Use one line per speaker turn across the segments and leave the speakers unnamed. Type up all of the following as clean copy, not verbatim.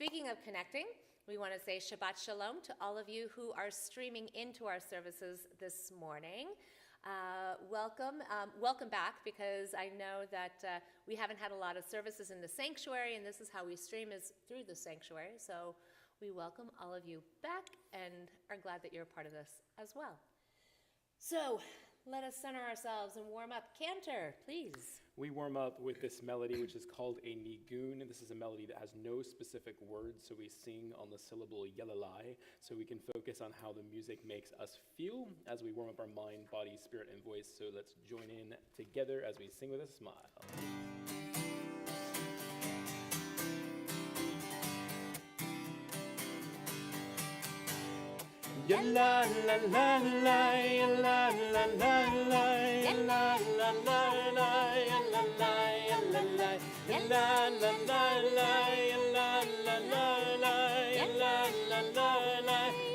Speaking of connecting, we want to say Shabbat Sholom to all of you who are streaming into our services this morning. Welcome back, because I know that we haven't had a lot of services in the sanctuary, and this is how we stream, is through the sanctuary. So we welcome all of you back and are glad that you're a part of this as well. So let us center ourselves and warm up. Cantor, please.
We warm up with this melody, which is called a nigun. This is a melody that has no specific words, so we sing on the syllable yelalai, so we can focus on how the music makes us feel as we warm up our mind, body, spirit, and voice. So let's join in together as we sing with a smile. Ya la la la la, ya la la la la, ya la la la la, ya la la ya la la, ya la la la la, ya la la la la, ya la la la la,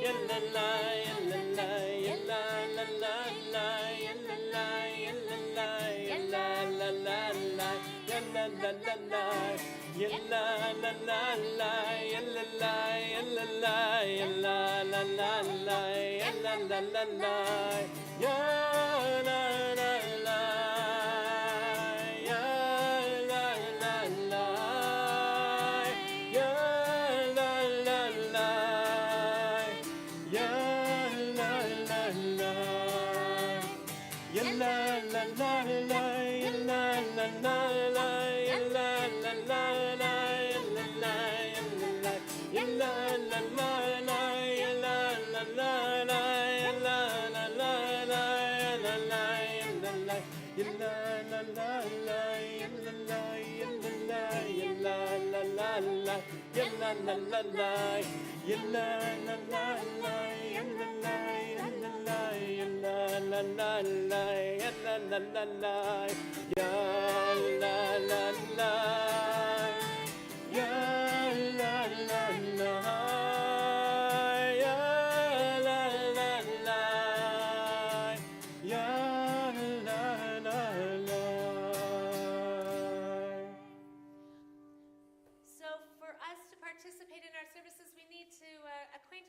ya la la ya la la, ya la la la la, ya la la ya la la, ya la la la la, ya la la la la. Ya la la la la, ya la la, ya la la, ya la la la la, ya la la la la, ya la la la, ya la la la, ya la la la, ya la la la, ya la la la la, ya la la la la.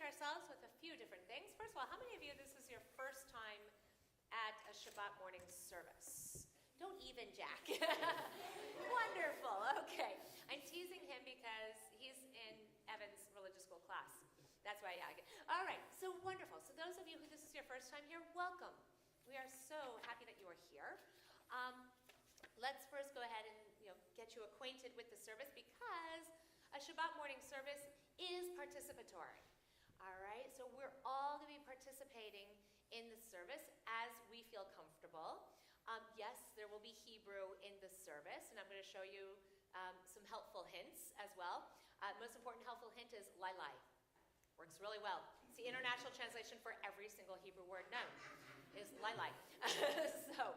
Ourselves with a few different things. First of all, how many of you, this is your first time at a Shabbat morning service? Don't even, Jack. Wonderful. Okay. I'm teasing him because he's in Evan's religious school class. That's why. All right. So wonderful. So those of you who this is your first time here, welcome. We are so happy that you are here. Let's first go ahead and get you acquainted with the service, because a Shabbat morning service is participatory. All right, so we're all going to be participating in the service as we feel comfortable. Yes, there will be Hebrew in the service, and I'm going to show you some helpful hints as well. Most important helpful hint is lai. Works really well. It's the international translation for every single Hebrew word known is lai. So,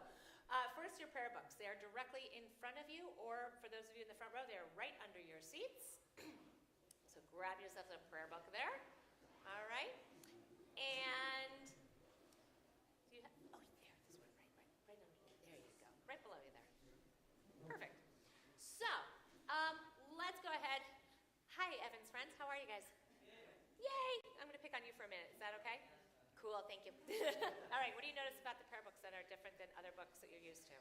first, your prayer books. They are directly in front of you, or for those of you in the front row, they are right under your seats. So grab yourself a prayer book there. All right, and do you have, oh, there, this one, right under, there you go, right below you there. Perfect. So, let's go ahead. Hi, Evan's friends, how are you guys? Yay! I'm going to pick on you for a minute. Is that okay? Cool, thank you. All right, what do you notice about the prayer books that are different than other books that you're used to?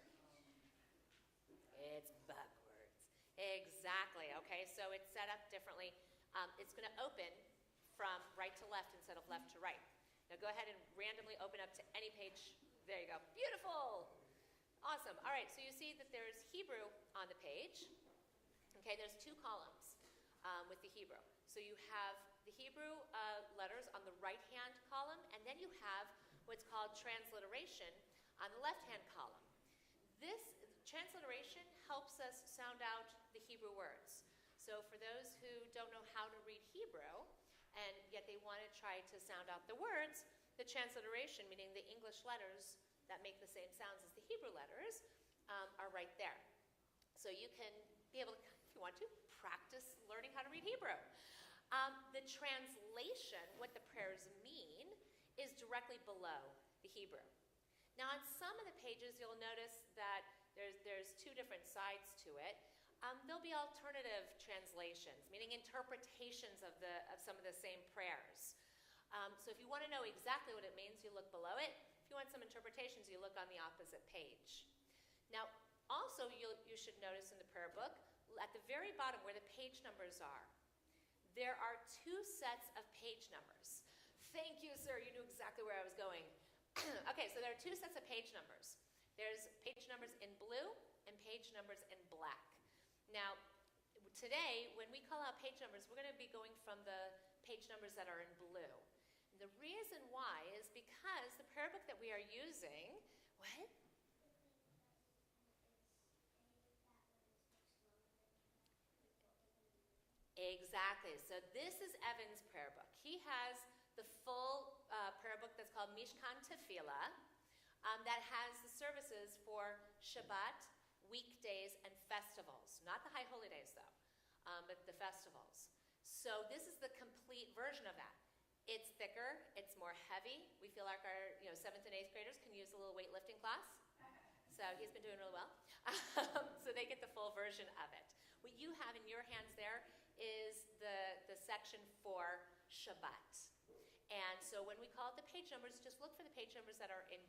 It's backwards. Exactly, okay, so it's set up differently. It's going to open from right to left instead of left to right. Now go ahead and randomly open up to any page. There you go. Beautiful. Awesome. All right, so you see that there's Hebrew on the page. Okay, there's two columns with the Hebrew. So you have the Hebrew letters on the right-hand column, and then you have what's called transliteration on the left-hand column. This transliteration helps us sound out the Hebrew words. So for those who don't know how to read Hebrew, and yet they want to try to sound out the words, the transliteration, meaning the English letters that make the same sounds as the Hebrew letters, are right there. So you can be able to, if you want to, practice learning how to read Hebrew. The translation, what the prayers mean, is directly below the Hebrew. Now on some of the pages, you'll notice that there's two different sides to it. there'll be alternative translations, meaning interpretations of some of the same prayers. So if you want to know exactly what it means, you look below it. If you want some interpretations, you look on the opposite page. Now, also, you should notice in the prayer book, at the very bottom where the page numbers are, there are 2 sets of page numbers. Thank you, sir. You knew exactly where I was going. Okay, so there are 2 sets of page numbers. There's page numbers in blue and page numbers in black. Now, today, when we call out page numbers, we're going to be going from the page numbers that are in blue. The reason why is because the prayer book that we are using, what? Exactly. So this is Evan's prayer book. He has the full prayer book that's called Mishkan Tefillah that has the services for Shabbat, weekdays, and festivals. Not the high holy days, though, but the festivals. So this is the complete version of that. It's thicker, it's more heavy. We feel like our 7th and 8th graders can use a little weightlifting class. So he's been doing really well. So they get the full version of it. What you have in your hands there is the section for Shabbat. And so when we call it the page numbers, just look for the page numbers that are in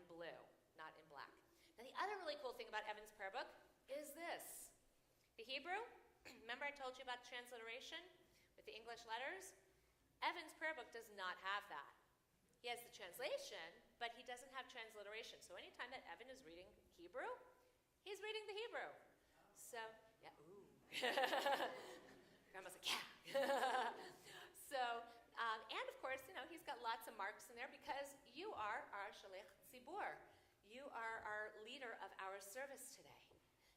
blue, not in black. Now the other really cool thing about Evan's prayer book is this. The Hebrew, remember I told you about transliteration with the English letters? Evan's prayer book does not have that. He has the translation, but he doesn't have transliteration. So anytime that Evan is reading Hebrew, he's reading the Hebrew. So, yeah, ooh. Grandma's like, yeah. So, and of course, he's got lots of marks in there because you are our Shalech Tzibur. You are our leader of our service today.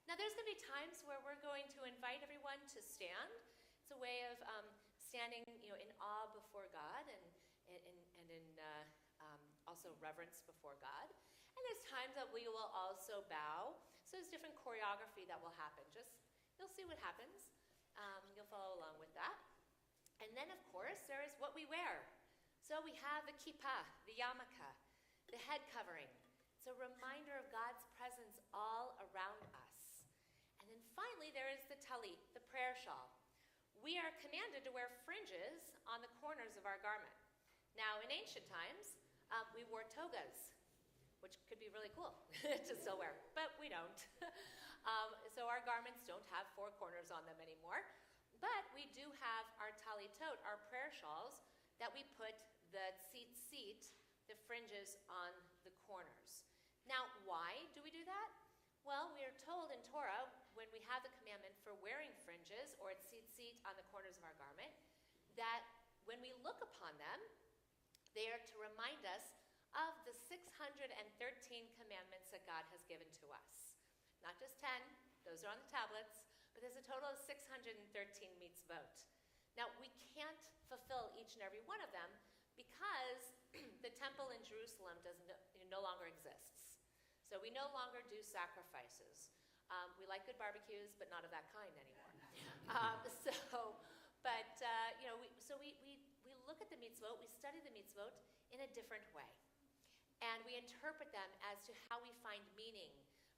Now, there's going to be times where we're going to invite everyone to stand. It's a way of standing, in awe before God and in also reverence before God. And there's times that we will also bow. So there's different choreography that will happen. You'll see what happens. You'll follow along with that. And then, of course, there is what we wear. So we have the kippah, the yarmulke, the head covering. It's a reminder of God's presence all around us. And then finally, there is the talit, the prayer shawl. We are commanded to wear fringes on the corners of our garment. Now, in ancient times, we wore togas, which could be really cool to still wear, but we don't. So our garments don't have 4 corners on them anymore. But we do have our talitot, our prayer shawls, that we put the tzitzit, the fringes, on the corners. Now, why do we do that? Well, we are told in Torah, when we have the commandment for wearing fringes or tzitzit on the corners of our garment, that when we look upon them, they are to remind us of the 613 commandments that God has given to us. Not just 10, those are on the tablets, but there's a total of 613 mitzvot. Now, we can't fulfill each and every one of them because the temple in Jerusalem no longer exists. So we no longer do sacrifices. We like good barbecues, but not of that kind anymore. We look at the mitzvot, we study the mitzvot in a different way. And we interpret them as to how we find meaning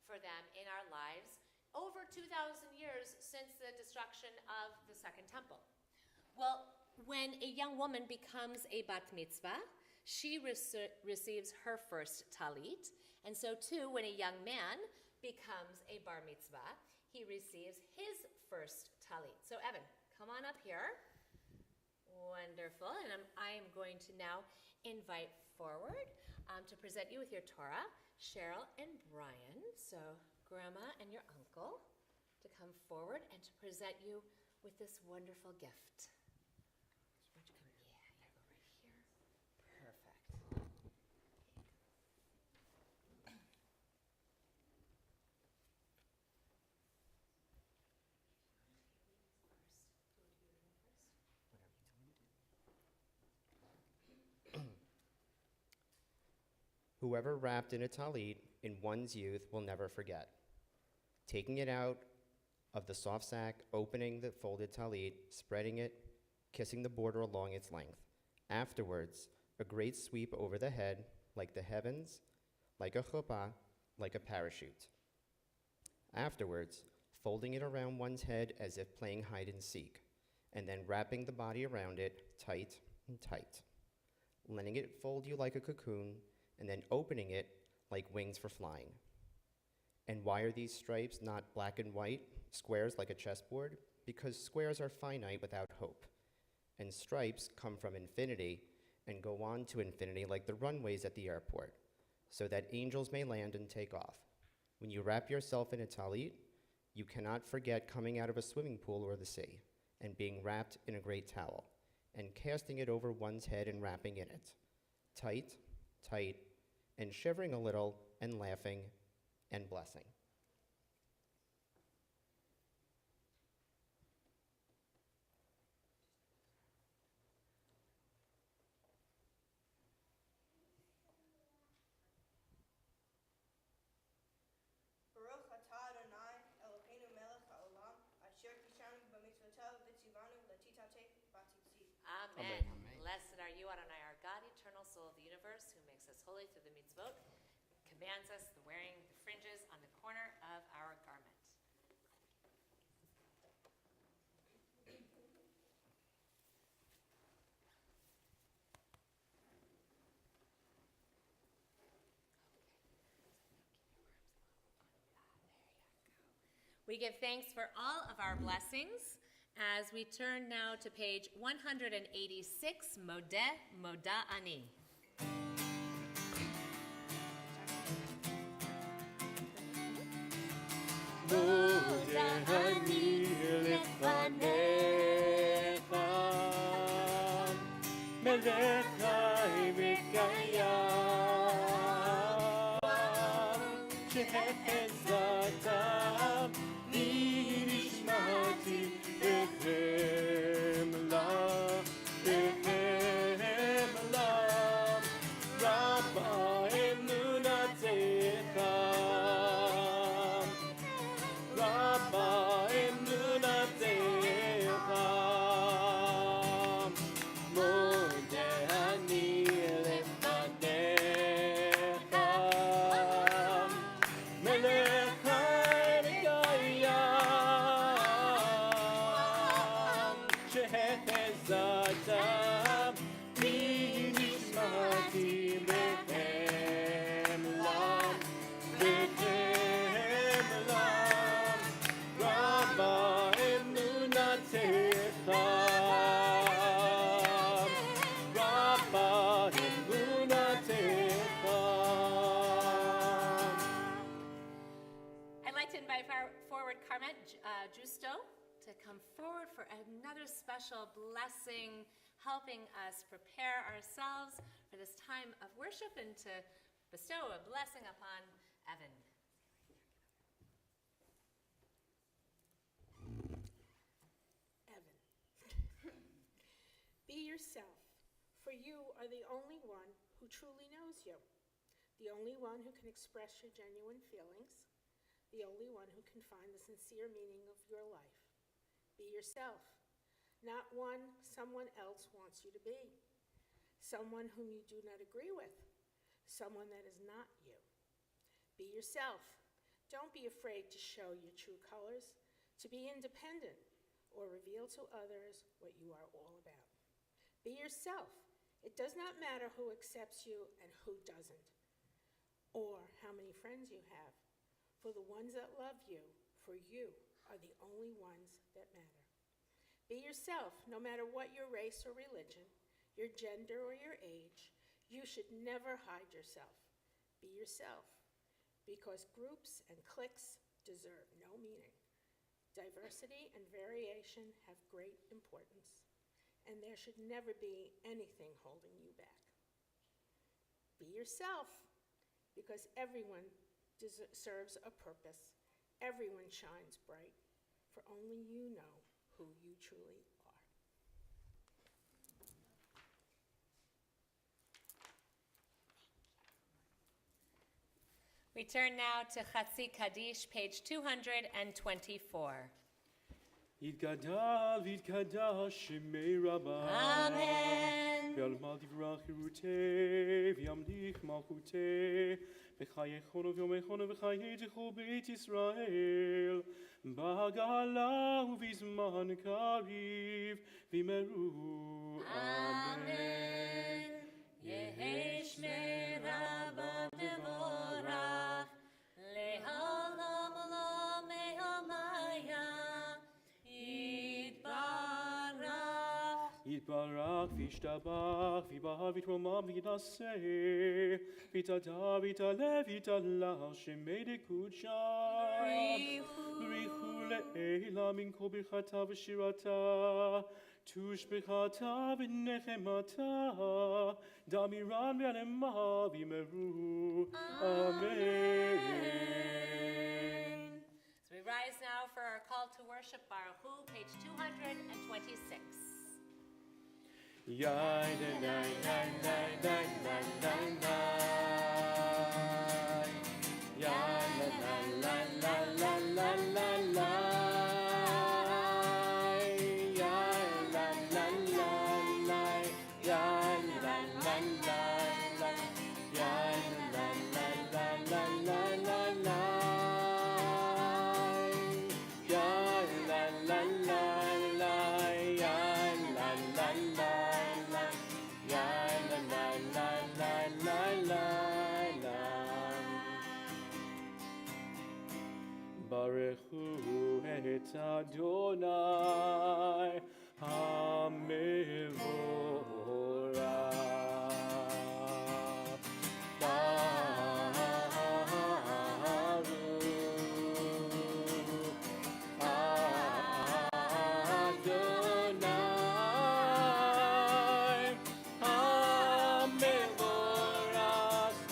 for them in our lives over 2,000 years since the destruction of the Second Temple. Well, when a young woman becomes a bat mitzvah, she receives her first talit. And so too, when a young man becomes a bar mitzvah, he receives his first talit. So Evan, come on up here. Wonderful. And I am going to now invite forward to present you with your Torah, Cheryl and Brian. So Grandma and your uncle to come forward and to present you with this wonderful gift. Why don't you come? Yeah, you go right here. Perfect.
Whoever wrapped in a talit in one's youth will never forget. Taking it out of the soft sack, opening the folded talit, spreading it, kissing the border along its length. Afterwards, a great sweep over the head, like the heavens, like a chuppah, like a parachute. Afterwards, folding it around one's head as if playing hide and seek, and then wrapping the body around it tight and tight, letting it fold you like a cocoon, and then opening it like wings for flying. And why are these stripes not black and white, squares like a chessboard? Because squares are finite without hope, and stripes come from infinity and go on to infinity like the runways at the airport, so that angels may land and take off. When you wrap yourself in a talit, you cannot forget coming out of a swimming pool or the sea, and being wrapped in a great towel, and casting it over one's head and wrapping in it, tight, tight, and shivering a little, and laughing, and blessing.
Baruch atah Adonai Eloheinu melech haolam asher kishanu b'mitzvotav v'tzivanu l'titateh b'tzitzit.
Amen. Blessed are you, Adonai, our God, eternal soul of the universe, who makes us holy through the mitzvot, commands us the wearing the fringes on the corner of our garment. We give thanks for all of our blessings as we turn now to page 186, Modeh Moda Ani.
Modeh lefanecha, melech chai v'kayam, shehezatam nishmati b'chemla, Rabba emunatecha, Rabba emunatecha, Modeh ani lefanecha, melech chai v'kayam, shehezatam nishmati b'chemla, Rabba emunatecha, Rabba emunatecha.
I'd like to invite forward Carmet Justo to come forward for another special blessing, helping us prepare ourselves for this time of worship and to bestow a blessing upon Evan.
Evan. Be yourself, for you are the only one who truly knows you, the only one who can express your genuine feelings, the only one who can find the sincere meaning of your life. Be yourself, not one someone else wants you to be, someone whom you do not agree with, someone that is not you. Be yourself. Don't be afraid to show your true colors, to be independent, or reveal to others what you are all about. Be yourself. It does not matter who accepts you and who doesn't, or how many friends you have, for the ones that love you, for you, are the only ones that matter. Be yourself, no matter what your race or religion, your gender or your age. You should never hide yourself. Be yourself, because groups and cliques deserve no meaning. Diversity and variation have great importance, and there should never be anything holding you back. Be yourself, because everyone serves a purpose. Everyone shines bright, for only you know who you truly are.
We turn now to Chatzi Kaddish, page 224.
Yitgadal v'yitgadal shemei Rabba.
Amen.
ועלמא דברה חירותי, וימליך מלכותי, וחייכון וביומכון וחיי תכל בית ישראל, בגאלה ובזמן קריב, וימרו אמן.
יהי שמי רבא מבורך, לעולם עולם מעלמיה, יתברך.
יתברך וישתבח, ויבהר ויתרומם ויתנשא, ויתהדר ויתעלה ויתעלה, שמי דקודשה. בריחו לעילה מן כל ברכתה ושירתה, תושבחתה ונחמתה, דמירן ועלמה וימרו אמן.
So we rise now for our call to worship, Baruch Hu, page 226.
Yai da da da da da da da da. Ya la la la la la la la la. Ya la la la la. Ya la la la la. Ya la la la la la la la. Ya la la la la. Ya la la la. Baruch Hu et Adonai HaMevorach. Baruch Adonai HaMevorach,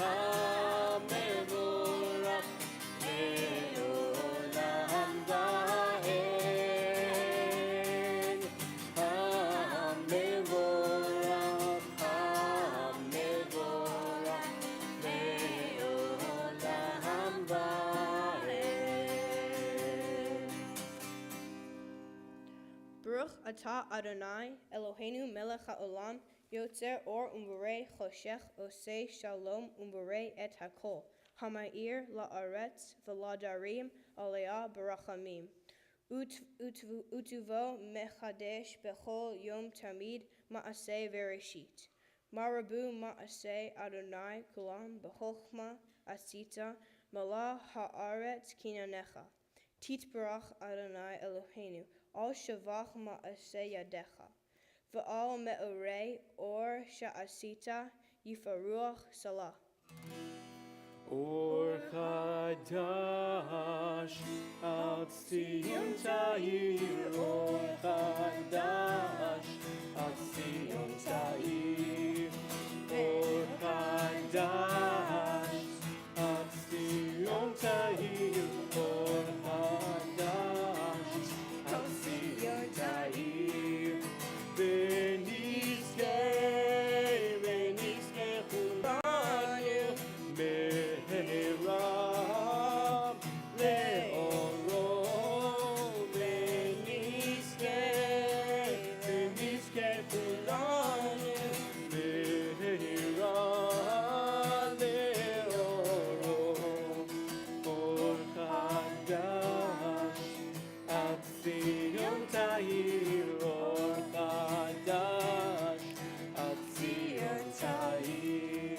HaMevorach.
Baruch atah Adonai, Eloheinu melech haolam, yotzer or umborei choshech osei shalom umborei et hakol, hama'ir la'aretz v'ladarim alea barachamim. Utuvo mechadesh bechol yom tamid ma'aseh vereshit. Marabu ma'aseh Adonai kulam b'chochma asita malah ha'aretz kinanecha. Titbarach Adonai Eloheinu al shavach ma'aseh yadecha. V'al me'orei or sha'asita yifaruach salah.
Or Chadash al Tzion Ta'ir, Or Chadash al Tzion Ta'ir, Or Chadash al Tzion Ta'ir, Or Chadash al Tzion Ta'ir, V'nizkei chulanu Me'erav le'oro, V'nizkei chulanu Me'erav le'oro, Or Chadash al Tzion Ta'ir, Or Chadash al Tzion Ta'ir.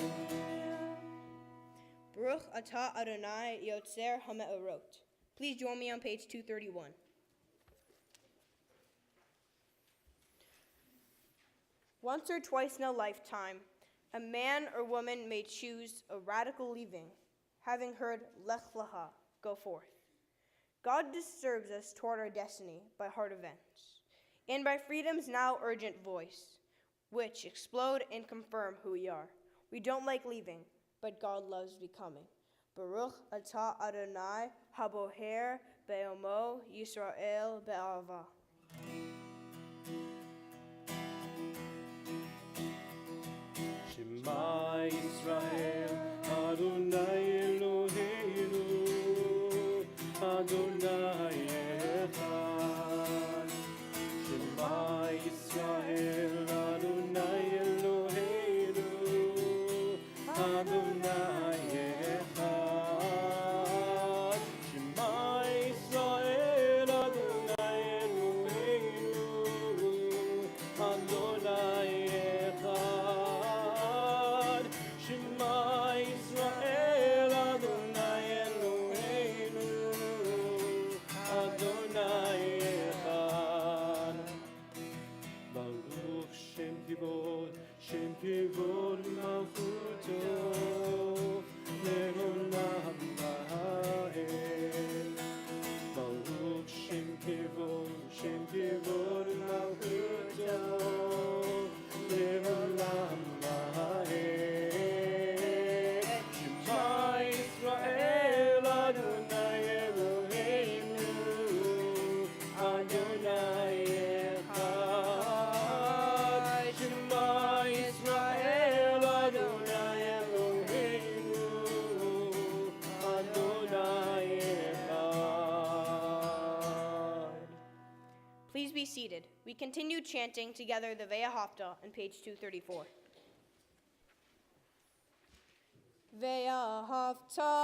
Baruch atah Adonai yotzer hame'orot. Please join me on page 231. Once or twice in a lifetime, a man or woman may choose a radical leaving, having heard Lech Lecha, go forth. God disturbs us toward our destiny by hard events, and by freedom's now urgent voice, which explode and confirm who we are. We don't like leaving, but God loves becoming. Baruch atah Adonai haboher be'omo Yisrael be'ahava.
Shema Yisrael, Adonai Eloheinu, Adonai Echad. Shema Yisrael, Adonai Eloheinu, שם כבוד מלכותו לעולם ועד. ברוך שם כבוד מלכותו לעולם ועד. שמע ישראל אדוני אלוהינו אדוני אחד. שמע ישראל אדוני אלוהינו אדוני אחד.
Please be seated. We continue chanting together the Ve'ahavta on page 234. Ve'ahavta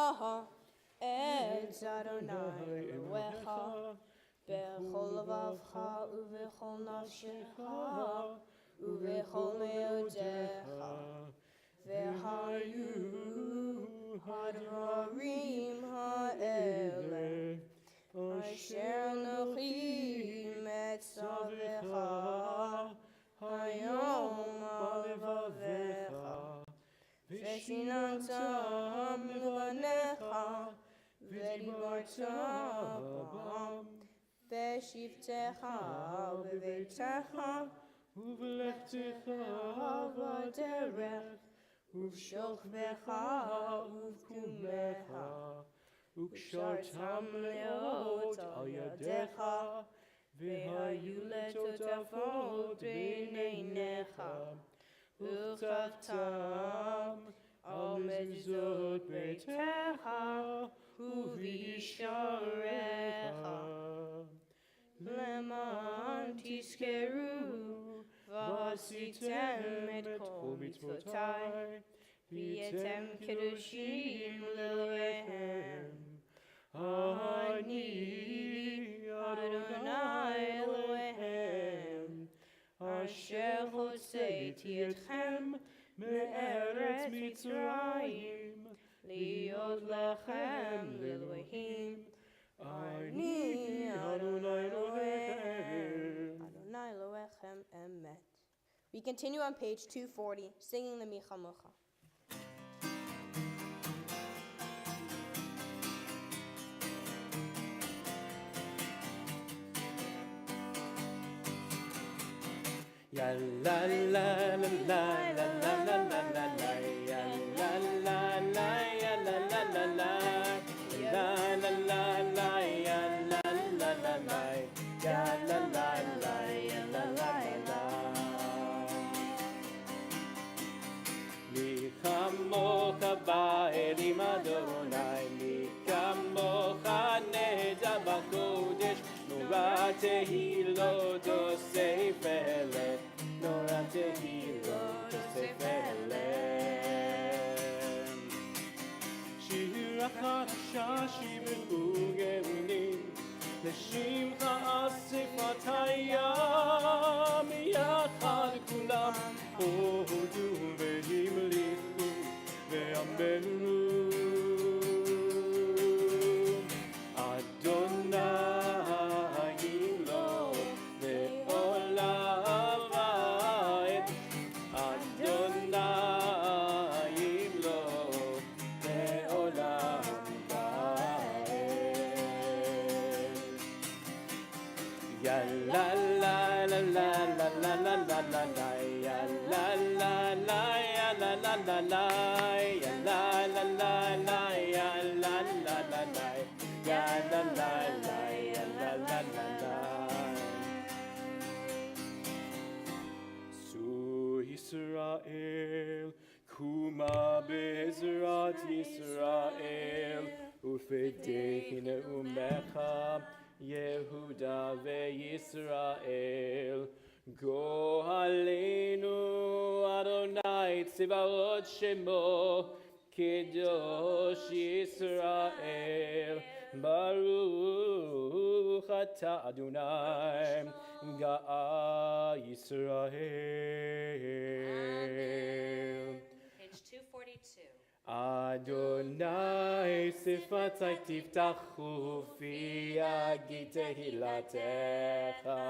et Adonai Elohecha bechol levavcha uvechol nafshecha uvechol meodecha ve'hayu hadvarim ha'ele asher anochi metzavecha hayom alevavecha ושיננתם לבניך ודיברת בם בשבתך ובביתך
ובלכתך
בדרך ובשוכבך ובקומך וקשרתם לאות על ידיך והיו לטוטפות בין עיניך וכתבתם על מזוזות ביתך ובשעריך למען תזכרו ועשיתם את כל מצוותיי והייתם קדושים לאלוהיכם. אני אדוני אלוהיכם אשר הוצאתי אתכם מארץ מצרים להיות לכם לאלוהים. אני אדוני אלוהיכם. אדוני אלוהיכם אמת. We continue on page 240, singing the Michamocha.
Ya la la la la la la la la la la ya la la la ya la la la la la la la la ya la la la la ya la la la ya la la la. Mi kamocha ba'elim Adonai mi kamocha neda b'kodesh nora tehilot osef eleh nora tehilot osef eleh. שיר החדשה שיבחו גאונים לשמך אספת הים יחד כולם הודו והמליכו ואמרו אדוני לא לעולם ועד. אדוני לא לעולם ועד. יא לה לה לה לה לה לה לה לה לה לה יא לה לה לה יא לה לה לה לה יא לה לה לה לה יא לה לה לה לה יא לה לה לה יא לה לה לה לה. So Israel, Kuma Bezrat Israel, Ufedehine Umecha, Yehuda veYisrael. Go Aleinu Adonai Tzivaot Shemo, Kedosh Yisrael. Baruch Ata Adonai Ga'a Yisrael.
Page 242.
Adonai sifatai tiftachu fi yagi tehilatecha.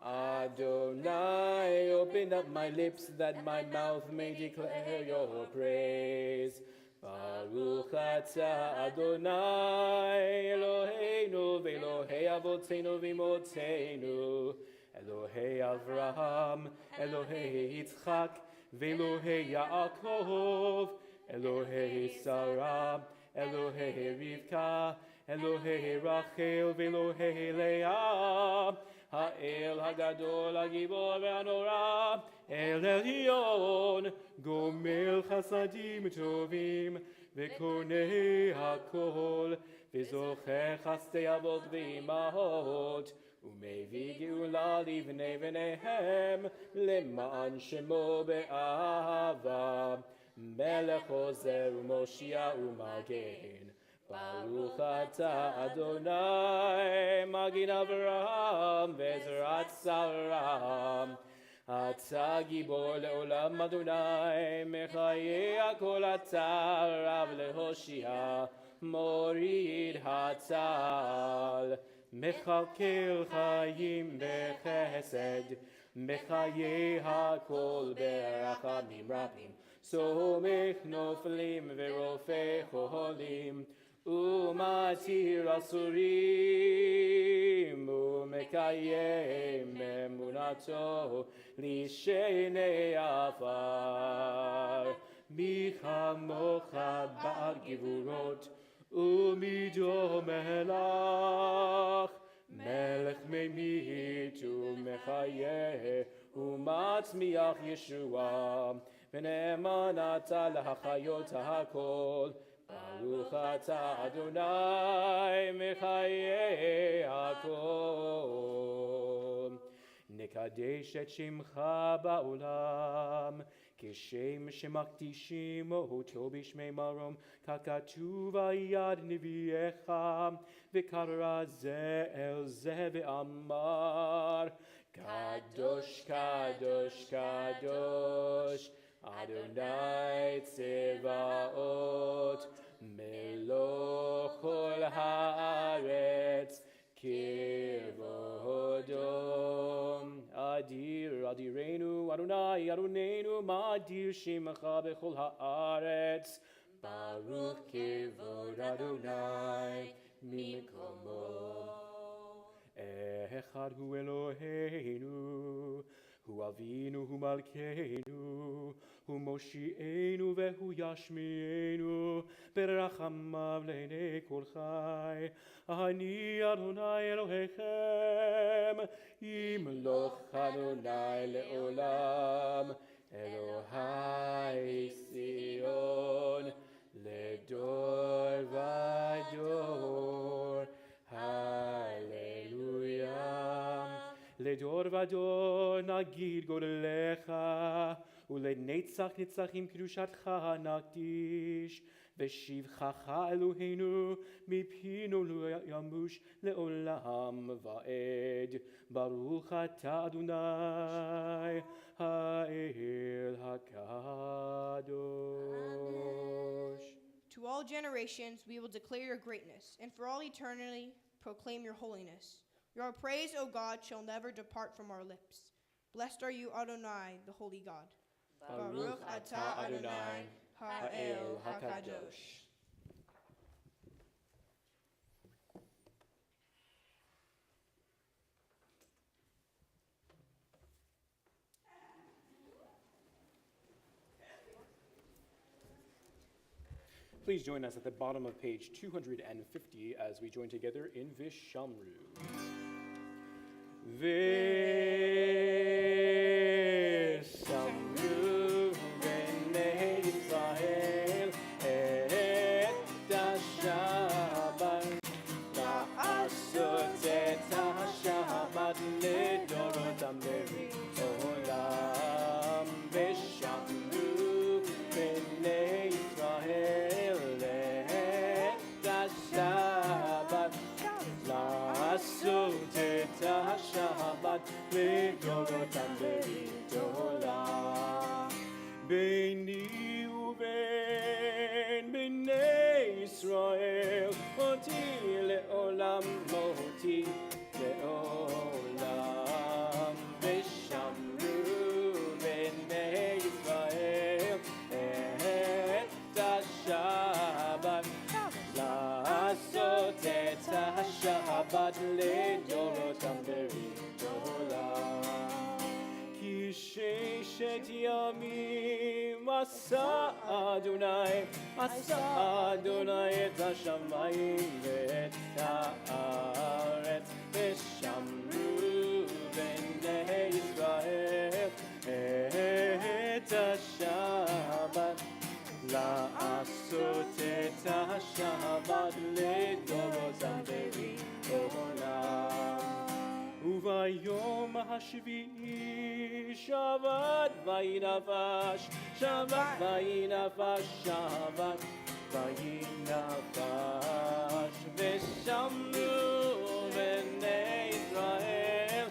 Adonai Open up my lips that my mouth may declare your praise. Baruch atah Adonai Eloheinu v'Elohei Avotenu v'Imotenu, Elohei Avraham, Elohei Yitzchak, v'Elohei Yaakov, Elohei Sarah, Elohei Rivka, Elohei Rachel, v'Elohei Leah, Ha'el Hagadol Hagibor v'Hanora, El Elyon, Gomel Chasadim Tovim, v'Konei Hakol, v'Zocher Chastei Avot v'Imahot, Umevi Geula Livnei V'neihem, Leman Shemo Be'ahava, Melech Ozer U'Moshia U'Magen, Baruch atah Adonai, Magid Avraham v'Ezrat Sarah. Atah Gibor le'olam Adonai, Mechayeh hakol atah Rav leHoshia, Morid hatzal. Mechakel chayim bechesed, Mechayeh hakol berachamim rabim, Somech noflim v'rofeh cholim, Umatir asurim, Umekayem emunato, Lishenei afar. Michamocha ba'givurot, Umido melach, Melech memit umechayeh, Umatzmiach Yeshua, V'ne'emanata lahachayot ha'kol, Baruch atah Adonai mechayeh hakol. Nekadesh et shimcha ba'olam, Kishem shemakdishim oto b'shmei marom, kakatuv ayad neviecha, v'kara ze el ze ve'amar, Kadosh, Kadosh, Kadosh, Adonai Tzevaot, Meloch kol haaretz, Kirvodom. Adir, Adirenu, Adonai, Adonenu, Ma'adir Shemcha bechol haaretz, Baruch Kirvod Adonai, Mikomo. Echad hu Eloheinu, hu Avinu, hu Malkeinu, hu Moshienu vehu Yashmienu, berachamav le'nei kol chai. Ani Adonai Elohechem, yimloch Adonai le'olam, Elohai Sion, ledor vador. Hallelujah. Ledor vador nagid godelecha, ulenetzach netzachim kedushatcha nakdish, v'shivchacha Eloheinu mipinu yamush leolam va'ed. Baruch atah Adonai ha'el hakadosh.
To all generations we will declare your greatness, and for all eternity proclaim your holiness. Your praise, O God, shall never depart from our lips. Blessed are you, Adonai, the holy God.
Baruch atah Adonai ha'el hakadosh. Please join us at the bottom of page 250 as we join together in Vishamru. Vishamru b'nei Yisrael et ha-Shabbat la'asot et ha-Shabbat לדורותם לעולם. Vishamru b'nei Yisrael לעשות את השבת לדורותם בששת ימים עשה אדוני את השמיים ואת הארץ ושמרו בני ישראל את השבת לעשות את השבת לדורותם עולם וביום השביעי שבת וינפש שבת וינפש ושמרו בני ישראל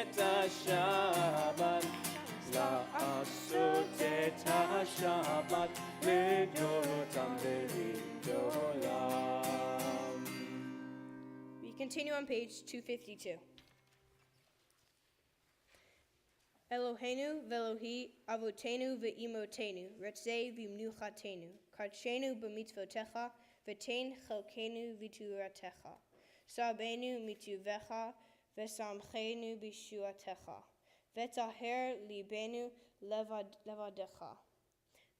את השבת לעשות את השבת לדורותם לעולם.
We continue on page 252. Eloheinu ve'Elohi avotenu ve'imotenu retzei v'imnuchatenu karchenu b'mitzvotecha v'tein chelkenu v'turatecha sabenu mituvecha v'samchenu b'shuatecha v'taher libenu levadecha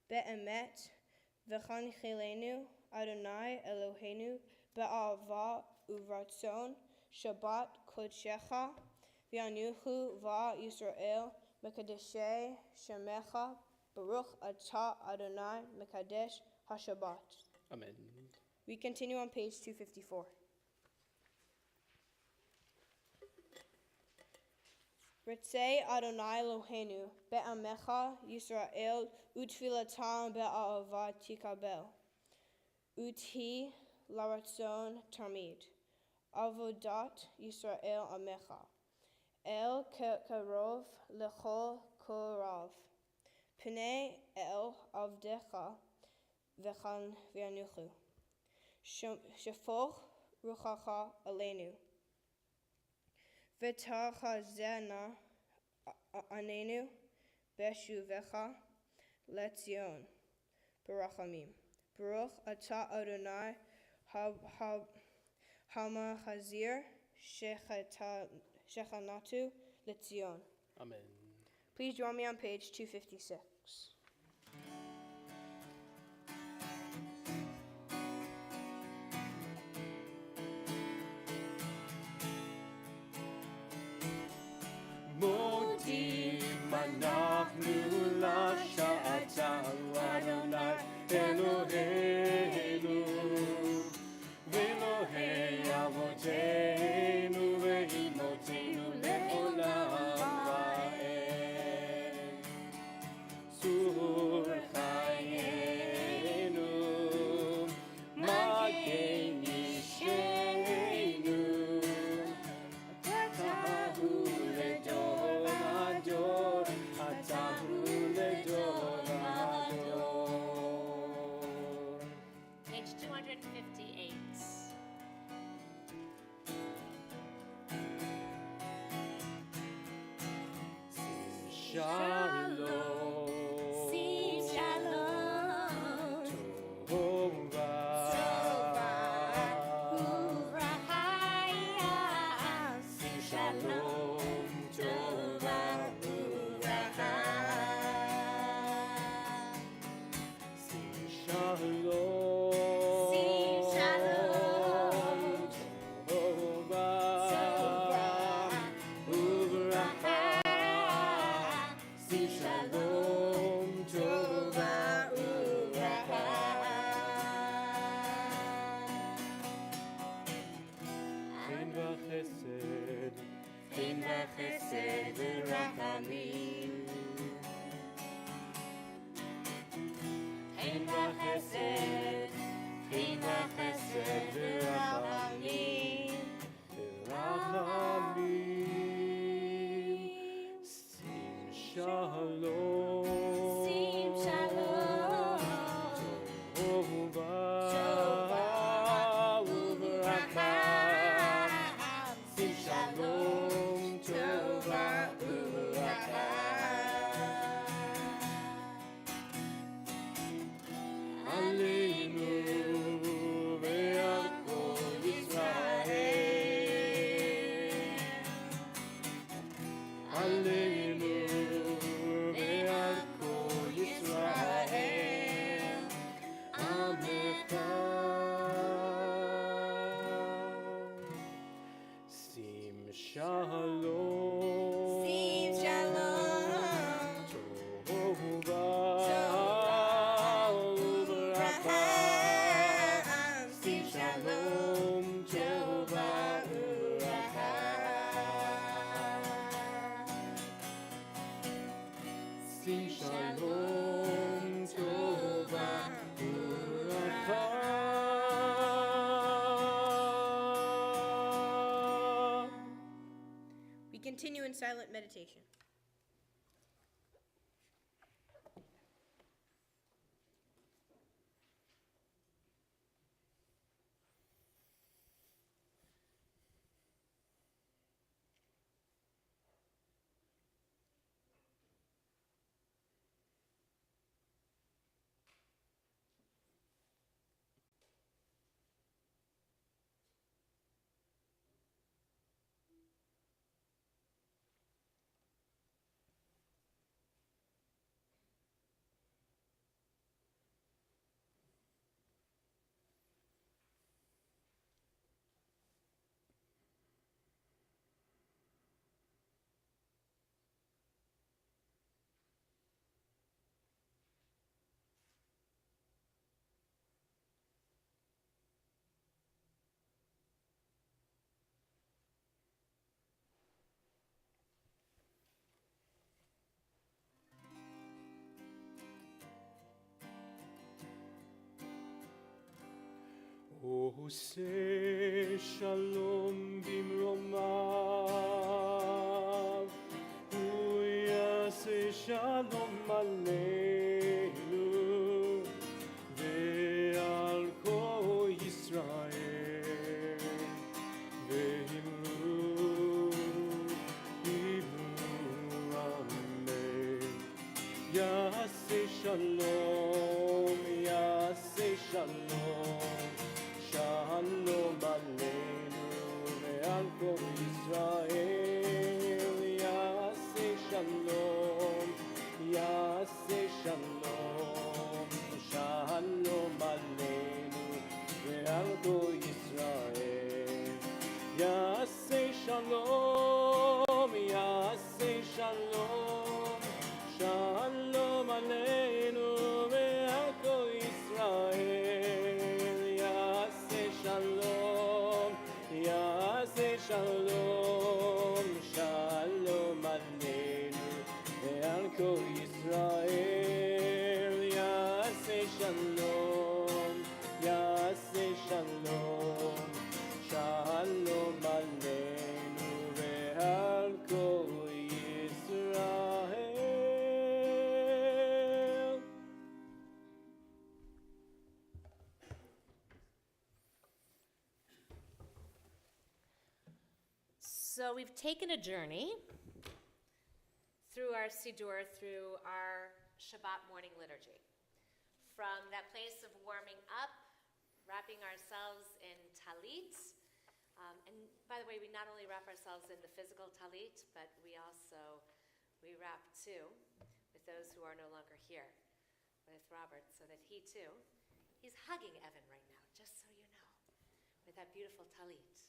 be'emet v'chanchilenu Adonai Eloheinu be'ava uvratzon Shabbat kodshecha v'yanuchu va Yisrael mekadeshei shemecha Baruch atah Adonai mekadesh hashabbat.
Amen.
We continue on page 254. Ritzei Adonai Eloheinu be'amecha Yisrael utfilatam be'ahava tikabel uthi laratzon tamid avodat Yisrael amecha el karov lechol korav pnei el avdecha v'chan v'yanuchu shefoch ruchacha aleinu v'tachazena anenu beshuvecha letzion barachamim Baruch atah Adonai hamachazir shechanatu letzion.
Amen.
Please join me on page 256.
מודים אנחנו לשעתה אדוני אלוהינו ואלוהי אבותינו ואימותינו לעולם ועד. צור חיינו מגן אישנו אתה הוא לדור הדור אתה הוא לדור הדור.
Page 258.
Shalom.
Sing shalom.
Tova.
Uvrahaya. Sing shalom. Tova. Uvraha.
Sing shalom.
Sing shalom.
Tova. Uvraha. Sing shalom. Tova. Uvraha. Chen v'chesed.
Chen v'chesed v'rachamim. Chen v'chesed. Chen v'chesed v'rachamim.
Rachamim. Sim shalom.
Sim shalom.
Tova. Uvracha. Sim shalom. Tova. Uvracha. Aleinu ve'al kol Yisrael. Aleinu עלינו ועל כל ישראל, עמך. שים שלום,
Sim shalom,
טובה וברכה.
sim shalom,
טובה וברכה. שים שלום, טובה וברכה.
We continue in silent meditation.
עושה שלום במרומיו, הוא יעשה שלום עלינו ועל כל ישראל, ואמרו אמן. יעשה שלום, יעשה שלום, שלום עלינו ועל כל ישראל. יעשה שלום, יעשה שלום, שלום עלינו ועל כל ישראל. יעשה שלום, יעשה שלום, שלום עלינו ועל כל ישראל. יעשה שלום, יעשה שלום, שלום עלינו ועל כל ישראל. יעשה שלום, יעשה שלום, שלום עלינו ועל כל ישראל.
So we've taken a journey through our Siddur, through our Shabbat morning liturgy. From that place of warming up, wrapping ourselves in talit. And by the way, we not only wrap ourselves in the physical talit, but we wrap too with those who are no longer here, with Robert, so that he's hugging Evan right now, just so you know, with that beautiful talit.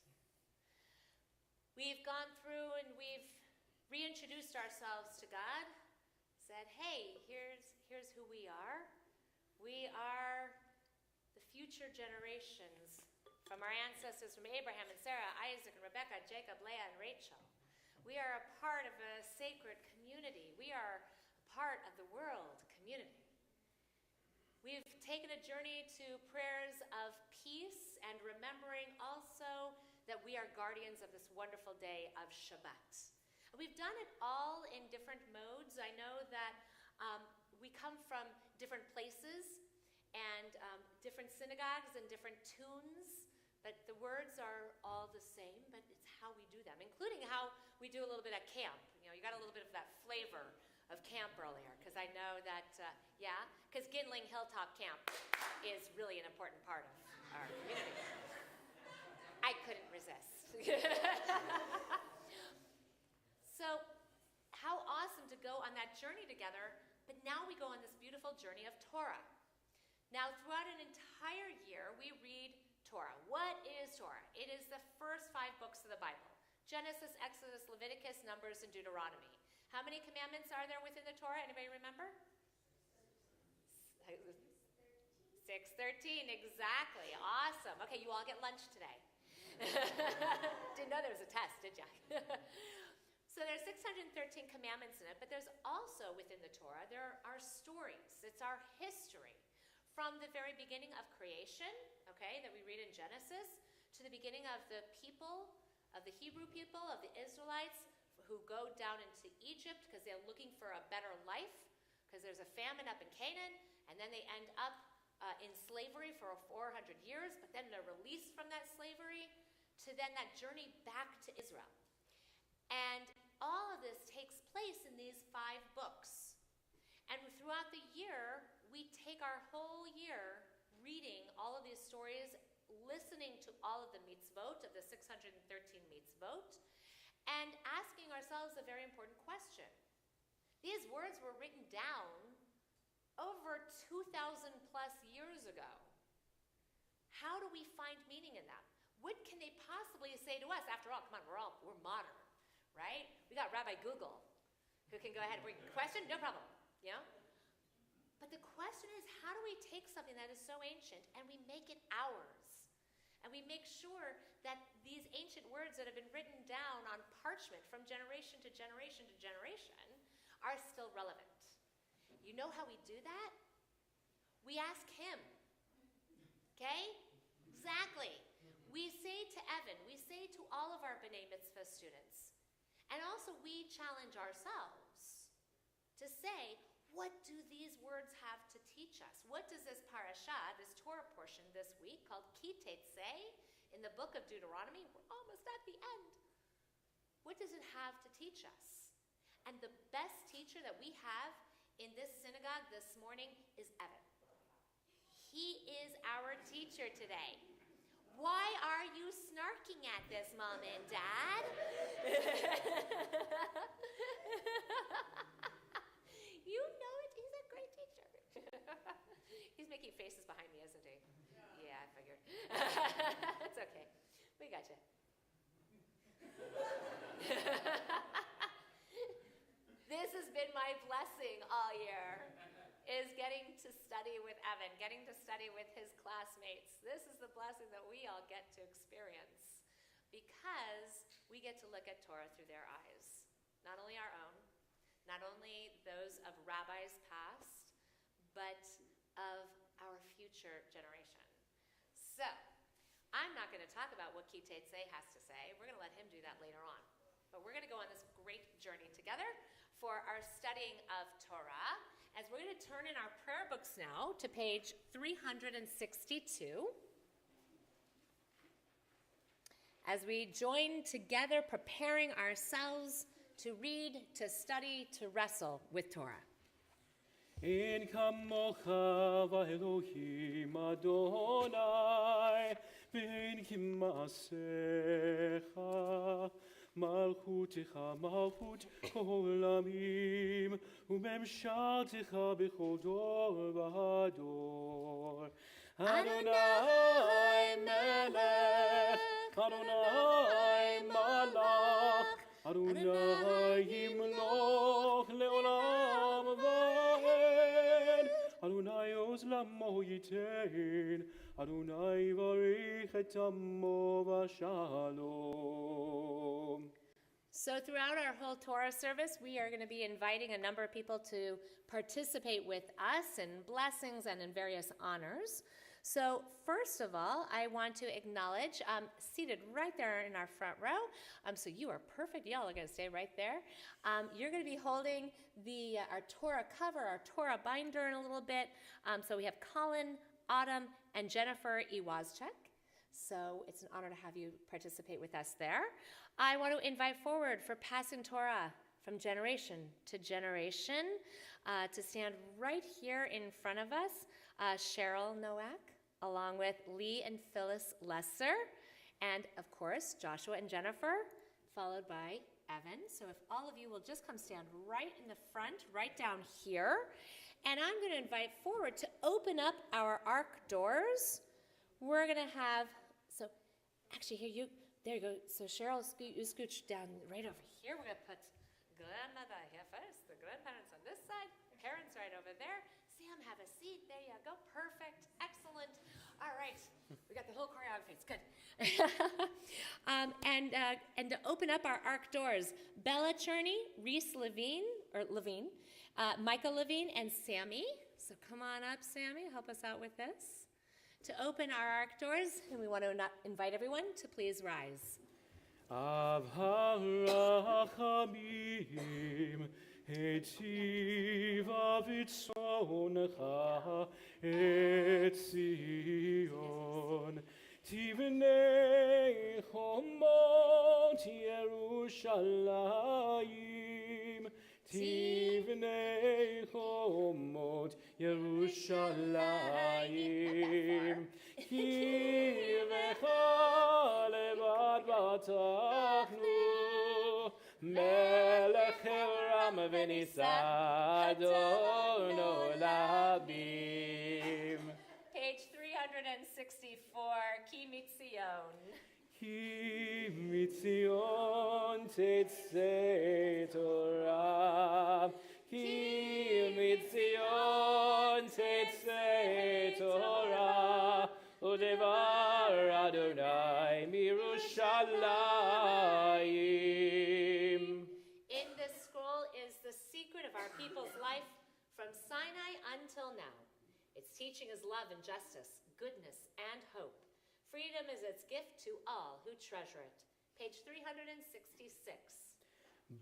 We've gone through and we've reintroduced ourselves to God, said, hey, here's who we are. We are the future generations from our ancestors, from Abraham and Sarah, Isaac and Rebekah, Jacob, Leah and Rachel. We are a part of a sacred community. We are a part of the world community. We've taken a journey to prayers of peace and remembering also that we are guardians of this wonderful day of Shabbat. We've done it all in different modes. I know that we come from different places and different synagogues and different tunes, but the words are all the same, but it's how we do them, including how we do a little bit at camp. You know, you got a little bit of that flavor of camp earlier, because I know that, because Gidling Hilltop Camp is really an important part of our community. I couldn't resist. So, how to go on that journey together, but now we go on this beautiful journey of Torah. Now, throughout an entire year, we read Torah. What is Torah? It is the first 5 books of the Bible. Genesis, Exodus, Leviticus, Numbers, and Deuteronomy. How many commandments are there within the Torah? Anybody remember? 613, exactly. Awesome. Okay, you all get lunch today. Didn't know there was a test, did ya? So there's 613 commandments in it, but there's also within the Torah, there are stories. It's our history. From the very beginning of creation, okay, that we read in Genesis, to the beginning of the people, of the Hebrew people, of the Israelites, who go down into Egypt because they're looking for a better life, because there's a famine up in Canaan, and then they end up in slavery for 400 years, but then they're released from that slavery, to then that journey back to Israel. And all of this takes place in these 5 books. And throughout the year, we take our whole year reading all of these stories, listening to all of the mitzvot, of the 613 mitzvot, and asking ourselves a very important question. These words were written down over 2,000 plus years ago. How do we find meaning in them? What can they possibly say to us? After all, come on, we're modern, right? We got Rabbi Google, who can go ahead and bring a question, no problem, you know? But the question is, how do we take something that is so ancient and we make it ours? And we make sure that these ancient words that have been written down on parchment from generation to generation to generation are still relevant. You know how we do that? We ask him. Okay? Exactly. We say to Evan, we say to all of our B'nai Mitzvah students, and also we challenge ourselves to say, what do these words have to teach us? What does this parashah, this Torah portion this week called Ki Tetzei in the book of Deuteronomy, we're almost at the end. What does it have to teach us? And the best teacher that we have in this synagogue this morning is Evan. He is our teacher today. Why are you snarking at this, Mom and Dad? You know it. He's a great teacher. He's making faces behind me, isn't he? Yeah, I figured. It's okay. We got you. This has been my blessing all year, is getting to study with Evan, getting to study with his classmates. This is the blessing that we all get to experience because we get to look at Torah through their eyes. Not only our own, not only those of rabbis past, but of our future generation. So, I'm not going to talk about what Ki Tetzei has to say. We're going to let him do that later on. But we're going to go on this great journey together for our studying of Torah, as we're going to turn in our prayer books now to page 362, as we join together preparing ourselves to read, to study, to wrestle with Torah.
En kamocha v'Elohim Adonai, ben kimasecha, malchutecha malchut olamim, umemshaltecha b'chol dor v'ador. Adonai melech, Adonai malach, Adonai yimloch leolam va'ed, Adonai oz lamo yitein, Adonai varich et amo v'shalom.
So throughout our whole Torah service, we are going to be inviting a number of people to participate with us in blessings and in various honors. So first of all, I want to acknowledge, seated right there in our front row, so you are perfect. Y'all are going to stay right there. You're going to be holding our Torah cover, our Torah binder in a little bit. So we have Colin, Autumn, and Jennifer Iwazchuk. So it's an honor to have you participate with us there. I want to invite forward for passing Torah from generation to generation to stand right here in front of us, Cheryl Nowack, along with Lee and Phyllis Lesser, and of course, Joshua and Jennifer, followed by Evan. So if all of you will just come stand right in the front, right down here. And I'm going to invite forward to open up our ark doors. We're going to have, so actually here, there you go. So Cheryl, you scooch down right over here. We're going to put grandmother here first, the grandparents on this side, the parents right over there. Sam, have a seat. There you go. Perfect. Excellent. All right. We got the whole choreography. It's good. And to open up our ark doors, Bella Cherney, Reese Levine, Michael Levine, and Sammy. So come on up, Sammy. Help us out with this. To open our ark doors, and we want to invite everyone to please rise.
Av harachamim etiv avitzoncha et Zion tivnei chomot Yerushalayim tivnei chomot Yerushalayim kivecha levad batachnu melech ram v'nisad olabim.
Page 364, Ki Mitzion.
Ki mitzion tetzei Torah. Ki mitzion tetzei Torah. Udevar Adonai mirushalayim.
In this scroll is the secret of our people's life from Sinai until now. Its teaching is love and justice, goodness and hope. Freedom is its gift to all who treasure it. Page 366.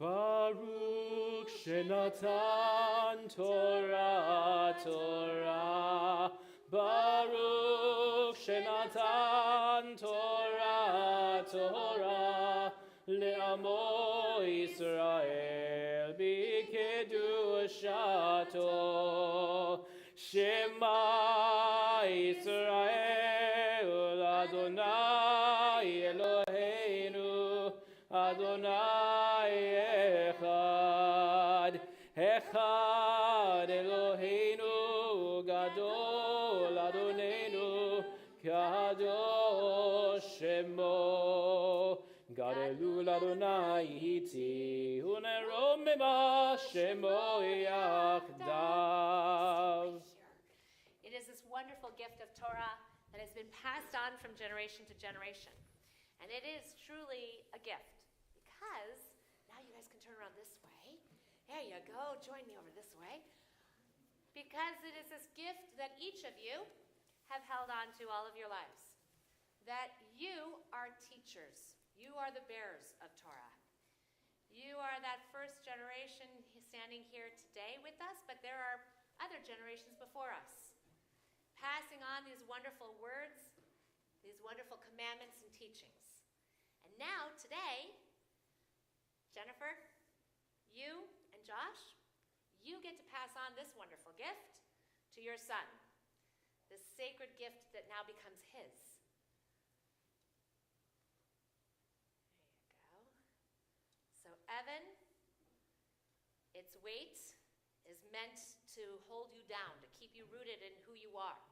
Baruch Shenatan Torah Torah. Baruch Shenatan Torah Torah. Le'amo Yisrael b'kedushato. Shema Yisrael Adonai Eloheinu Adonai Echad Echad Eloheinu Gadol Adonenu Kadosh Shemo Gadolul Adonai Hiti Unerom Mema Shemo Yachdav.
It is this wonderful gift of Torah that has been passed on from generation to generation. And it is truly a gift because, now you guys can turn around this way. There you go. Join me over this way. Because it is this gift that each of you have held on to all of your lives. That you are teachers. You are the bearers of Torah. You are that first generation standing here today with us, but there are other generations before us, passing on these wonderful words, these wonderful commandments and teachings. And now, today, Jennifer, you and Josh, you get to pass on this wonderful gift to your son, this sacred gift that now becomes his. There you go. So, Evan, its weight is meant to hold you down, to keep you rooted in who you are.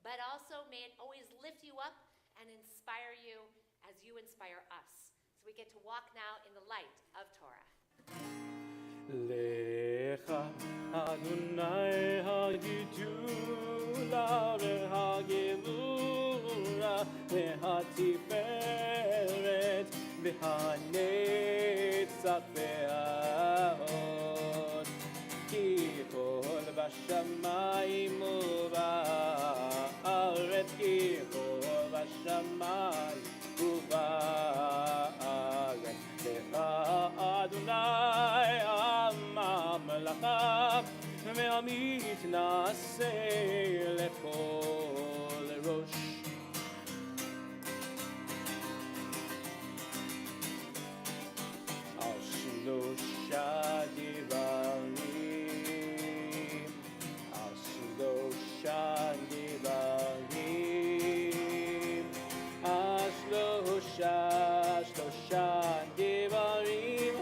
But also may it always lift you up and inspire you as you inspire us. So we get to walk now in the light of Torah.
Lecha Adonai hagidula v'hagevura v'hatiferet v'hanetzach v'ha'od ki kol v'shamayim uva'aretz ki kol v'shamayim uva'aretz lecha Adonai הממלכה והמתנשא לכל ראש. על שלושה דברים, על שלושה דברים, על שלושה דברים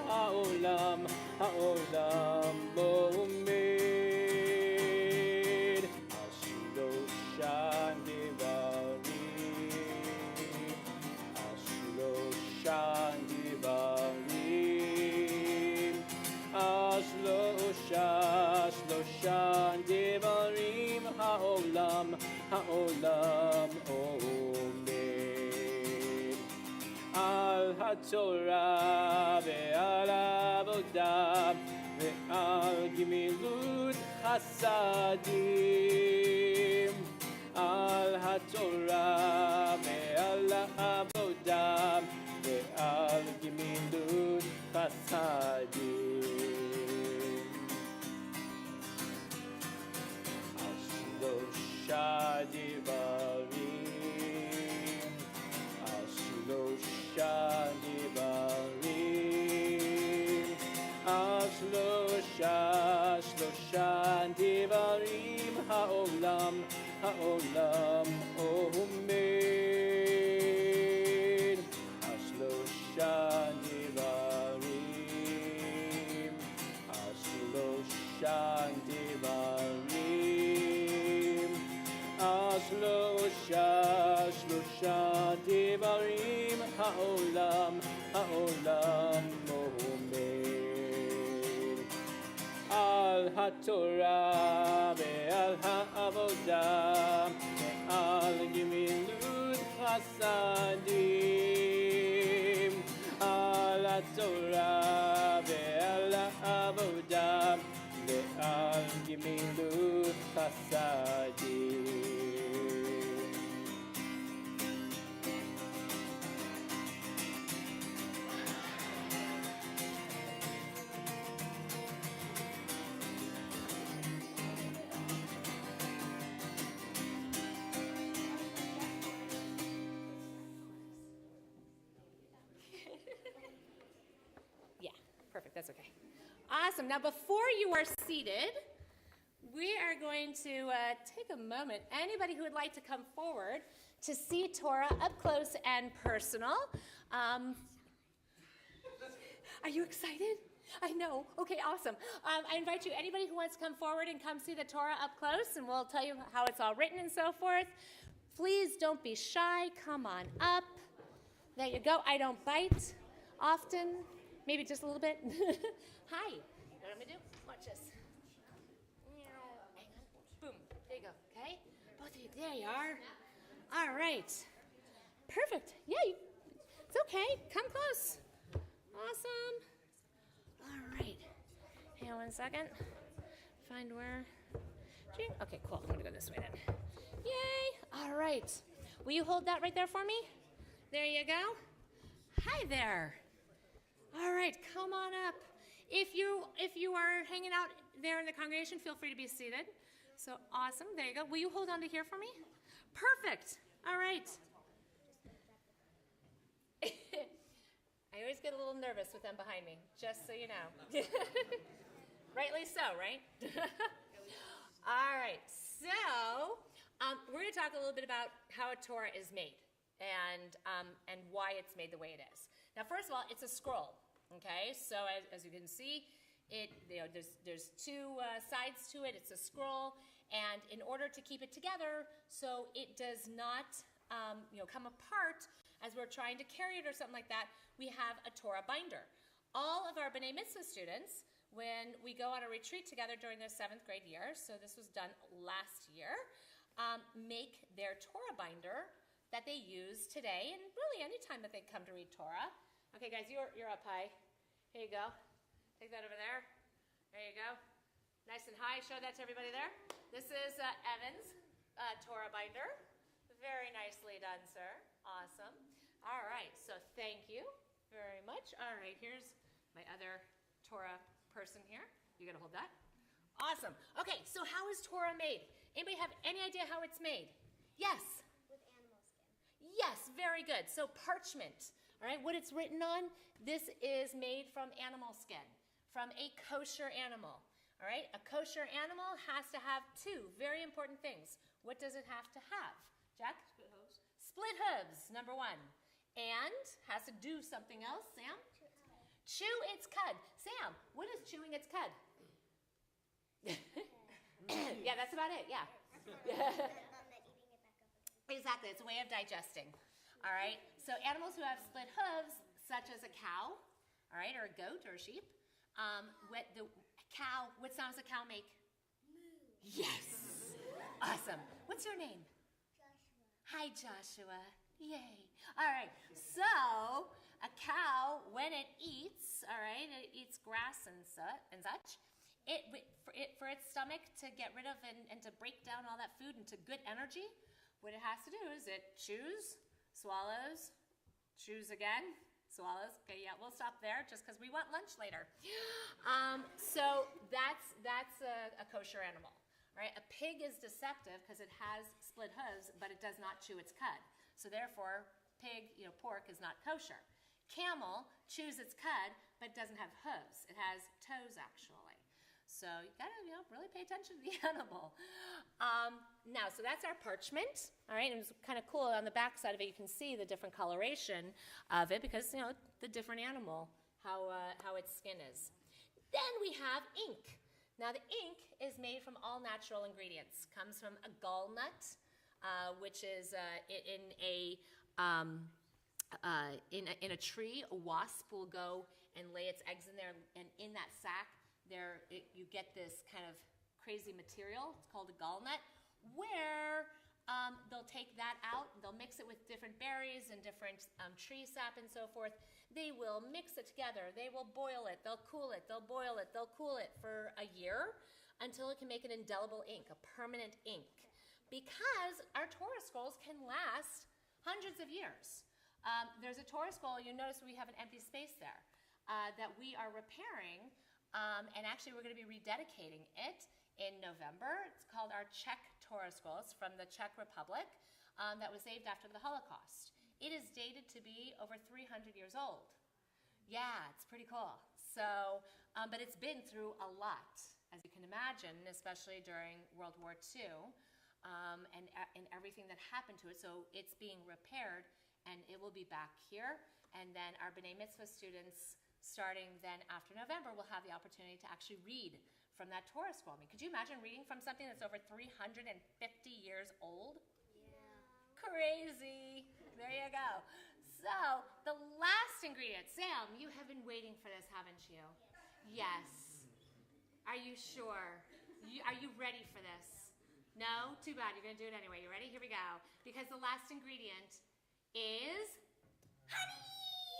העולם עומד. על התורה ועל העבודה ועל גמילות חסדים. על התורה ועל העבודה ועל גמילות חסדים. על שלושה דברים, על שלושה דברים, על שלושה דברים העולם עומד. על שלושה דברים, על שלושה דברים, על שלושה דברים העולם עומד. על התורה ועל העבודה ועל גמילות חסדים. על התורה ועל העבודה ועל גמילות חסדים.
Yeah, perfect. That's okay. Awesome. Now, before you are seated, we are going to take a moment. Anybody who would like to come forward to see Torah up close and personal. Are you excited? I know. Okay, awesome. I invite you, anybody who wants to come forward and come see the Torah up close, and we'll tell you how it's all written and so forth. Please don't be shy. Come on up. There you go. I don't bite often. Maybe just a little bit. Hi. You know what I'm going to do? Watch this. Hang on. Boom. There you go. Okay? Both of you. There you are. All right. Perfect. Yeah, it's okay. Come close. Awesome. All right. Hang on one second. Find where. Okay, cool. I'm going to go this way then. Yay. All right. Will you hold that right there for me? There you go. Hi there. All right, come on up. If you are hanging out there in the congregation, feel free to be seated. So awesome. There you go. Will you hold on to here for me? Perfect. All right. I always get a little nervous with them behind me, just so you know. Rightly so, right? All right. So we're going to talk a little bit about how a Torah is made and why it's made the way it is. Now, first of all, it's a scroll. Okay, so as you can see, there's two sides to it. It's a scroll, and in order to keep it together, so it does not come apart as we're trying to carry it or something like that, we have a Torah binder. All of our B'nai Mitzvah students, when we go on a retreat together during their 7th grade year, so this was done last year, make their Torah binder that they use today, and really any time that they come to read Torah. Okay, guys, you're up high. Here you go. Take that over there. There you go. Nice and high. Show that to everybody there. This is Evan's Torah binder. Very nicely done, sir. Awesome. All right, so thank you very much. All right, here's my other Torah person here. You gonna hold that? Awesome. Okay, so how is Torah made? Anybody have any idea how it's made? Yes?
With animal skin.
Yes, very good. So parchment. All right, what it's written on, this is made from animal skin, from a kosher animal. All right, a kosher animal has to have two very important things. What does it have to have? Jack? Split hooves. Split hooves, number one. And has to do something else. Sam? Chew its cud. Sam, what is chewing its cud? Yeah, that's about it, yeah. Exactly, it's a way of digesting. All right, so animals who have split hooves, such as a cow, all right, or a goat or a sheep, what sound does a cow make? Moo. Yes. Awesome. What's your name? Hi, Joshua. Yay. All right. So a cow, when it eats, all right, it eats grass and such. For its stomach to get rid of and to break down all that food into good energy, what it has to do is it chews, swallows, chews again, swallows. Okay, yeah, we'll stop there just because we want lunch later. So that's a kosher animal, right? A pig is deceptive because it has split hooves, but it does not chew its cud. So therefore, pig, pork is not kosher. Camel chews its cud, but doesn't have hooves. It has toes, actually. So you gotta, really pay attention to the animal. Now, so that's our parchment, all right? And it's kind of cool. On the back side of it, you can see the different coloration of it because, the different animal, how its skin is. Then we have ink. Now, the ink is made from all natural ingredients. Comes from a gallnut, which is in a tree. A wasp will go and lay its eggs in there, and in that sac, you get this kind of crazy material. It's called a gallnut, where they'll take that out, they'll mix it with different berries and different tree sap and so forth. They will mix it together. They will boil it. They'll cool it. They'll boil it. They'll cool it for a year until it can make an indelible ink, a permanent ink. Because our Torah scrolls can last hundreds of years. There's a Torah scroll, you notice we have an empty space there, that we are repairing. And actually, we're going to be rededicating it in November. It's called our Czech Torah Scroll. It's from the Czech Republic that was saved after the Holocaust. It is dated to be over 300 years old. Yeah, it's pretty cool. So, but it's been through a lot, as you can imagine, especially during World War II and everything that happened to it. So it's being repaired, and it will be back here. And then our B'nai Mitzvah students, starting then after November, we'll have the opportunity to actually read from that Torah scroll. I mean, could you imagine reading from something that's over 350 years old?
Yeah.
Crazy. There you go. So, the last ingredient. Sam, you have been waiting for this, haven't you? Yes. Are you sure? Are you ready for this? No? Too bad. You're going to do it anyway. You ready? Here we go. Because the last ingredient is honey.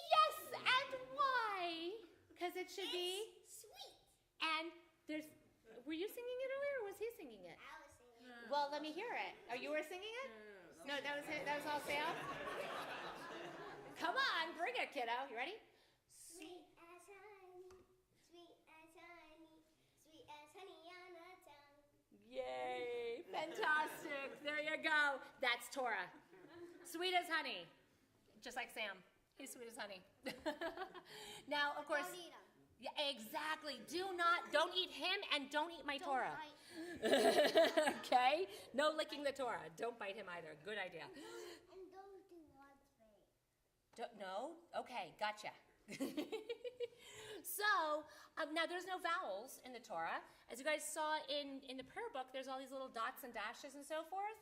Yes, and why? Because it should be
Sweet.
and were you singing it earlier or was he singing it?
I was singing.
Well, let me hear it. Oh, you were singing it? No, that was it. That was all Sam? Come on, bring it, kiddo. You ready?
Sweet as honey, sweet as honey, sweet as honey on a tongue.
Yay, fantastic. There you go. That's Torah. Sweet as honey. Just like Sam. He's sweet as honey. Now, of course.
Don't eat 'em.
Yeah, exactly. Don't eat him and don't eat my
Don't
Torah.
bite.
Okay? No licking the Torah. Don't bite him either. Good idea.
And don't do God's way.
No? Okay, gotcha. So, now there's no vowels in the Torah. As you guys saw in the prayer book, there's all these little dots and dashes and so forth.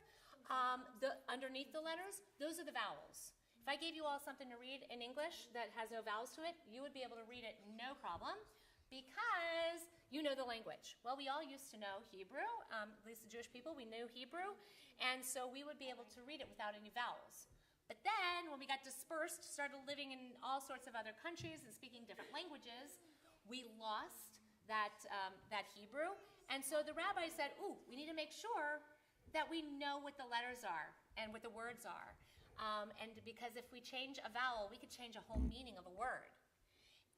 Underneath the letters, those are the vowels. If I gave you all something to read in English that has no vowels to it, you would be able to read it no problem because you know the language. Well, we all used to know Hebrew, at least the Jewish people, we knew Hebrew, and so we would be able to read it without any vowels. But then, when we got dispersed, started living in all sorts of other countries and speaking different languages, we lost that Hebrew, and so the rabbi said, we need to make sure that we know what the letters are and what the words are. And because if we change a vowel, we could change a whole meaning of a word.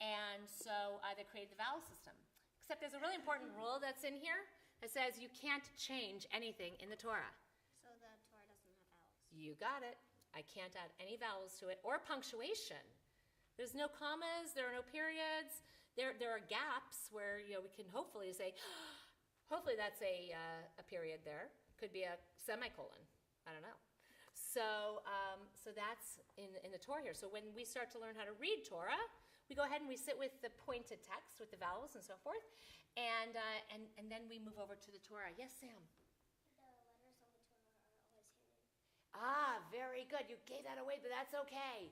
And so they created the vowel system. Except there's a really important rule that's in here that says you can't change anything in the Torah.
So the Torah doesn't have vowels.
You got it. I can't add any vowels to it or punctuation. There's no commas. There are no periods. There are gaps where we can hopefully say, hopefully that's a period there. Could be a semicolon. I don't know. So that's in the Torah here. So when we start to learn how to read Torah, we go ahead and we sit with the pointed text with the vowels and so forth, and then we move over to the Torah. Yes, Sam.
The letters on the Torah are always hidden.
Ah, very good. You gave that away, but that's okay.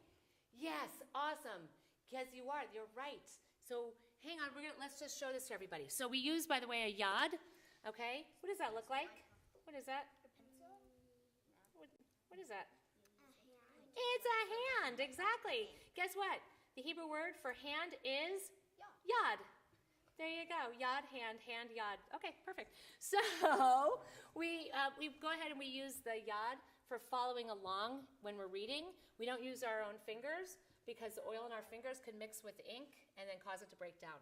Yes, awesome. Because you're right. So hang on, let's just show this to everybody. So we use, by the way, a yad. Okay, what does that look like? What is that? What is that? It's a hand, exactly. Guess what? The Hebrew word for hand is yad. There you go. Yad, hand, yad. Okay, perfect. So we go ahead and we use the yad for following along when we're reading. We don't use our own fingers because the oil in our fingers can mix with ink and then cause it to break down.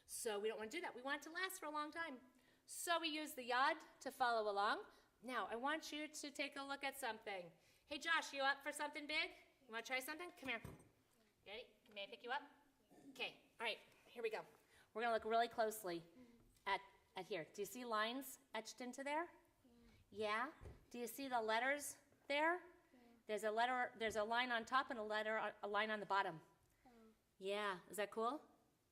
So we don't want to do that. We want it to last for a long time. So we use the yad to follow along. Now, I want you to take a look at something. Hey, Josh, you up for something big? You want to try something? Come here. Ready? May I pick you up? Okay. All right. Here we go. We're going to look really closely at here. Do you see lines etched into there? Yeah. Do you see the letters there? There's a line on top and a line on the bottom. Yeah. Is that cool?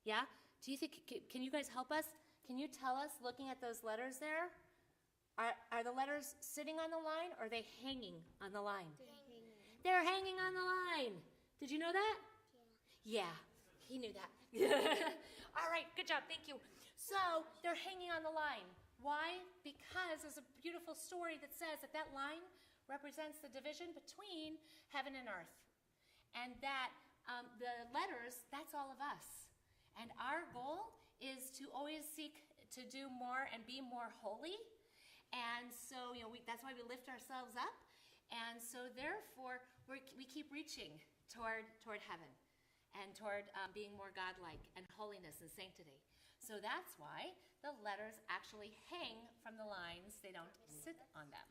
Yeah. Do you think? Can you guys help us? Can you tell us, looking at those letters there, are the letters sitting on the line or are they hanging on the line? They're hanging on the line. Did you know that? Yeah, he knew that. All right, good job, thank you. So they're hanging on the line. Why? Because there's a beautiful story that says that line represents the division between heaven and earth. And that the letters, that's all of us. And our goal is to always seek to do more and be more holy. And so, that's why we lift ourselves up. And so, therefore, we keep reaching toward heaven and toward being more godlike and holiness and sanctity. So that's why the letters actually hang from the lines. They don't sit on them.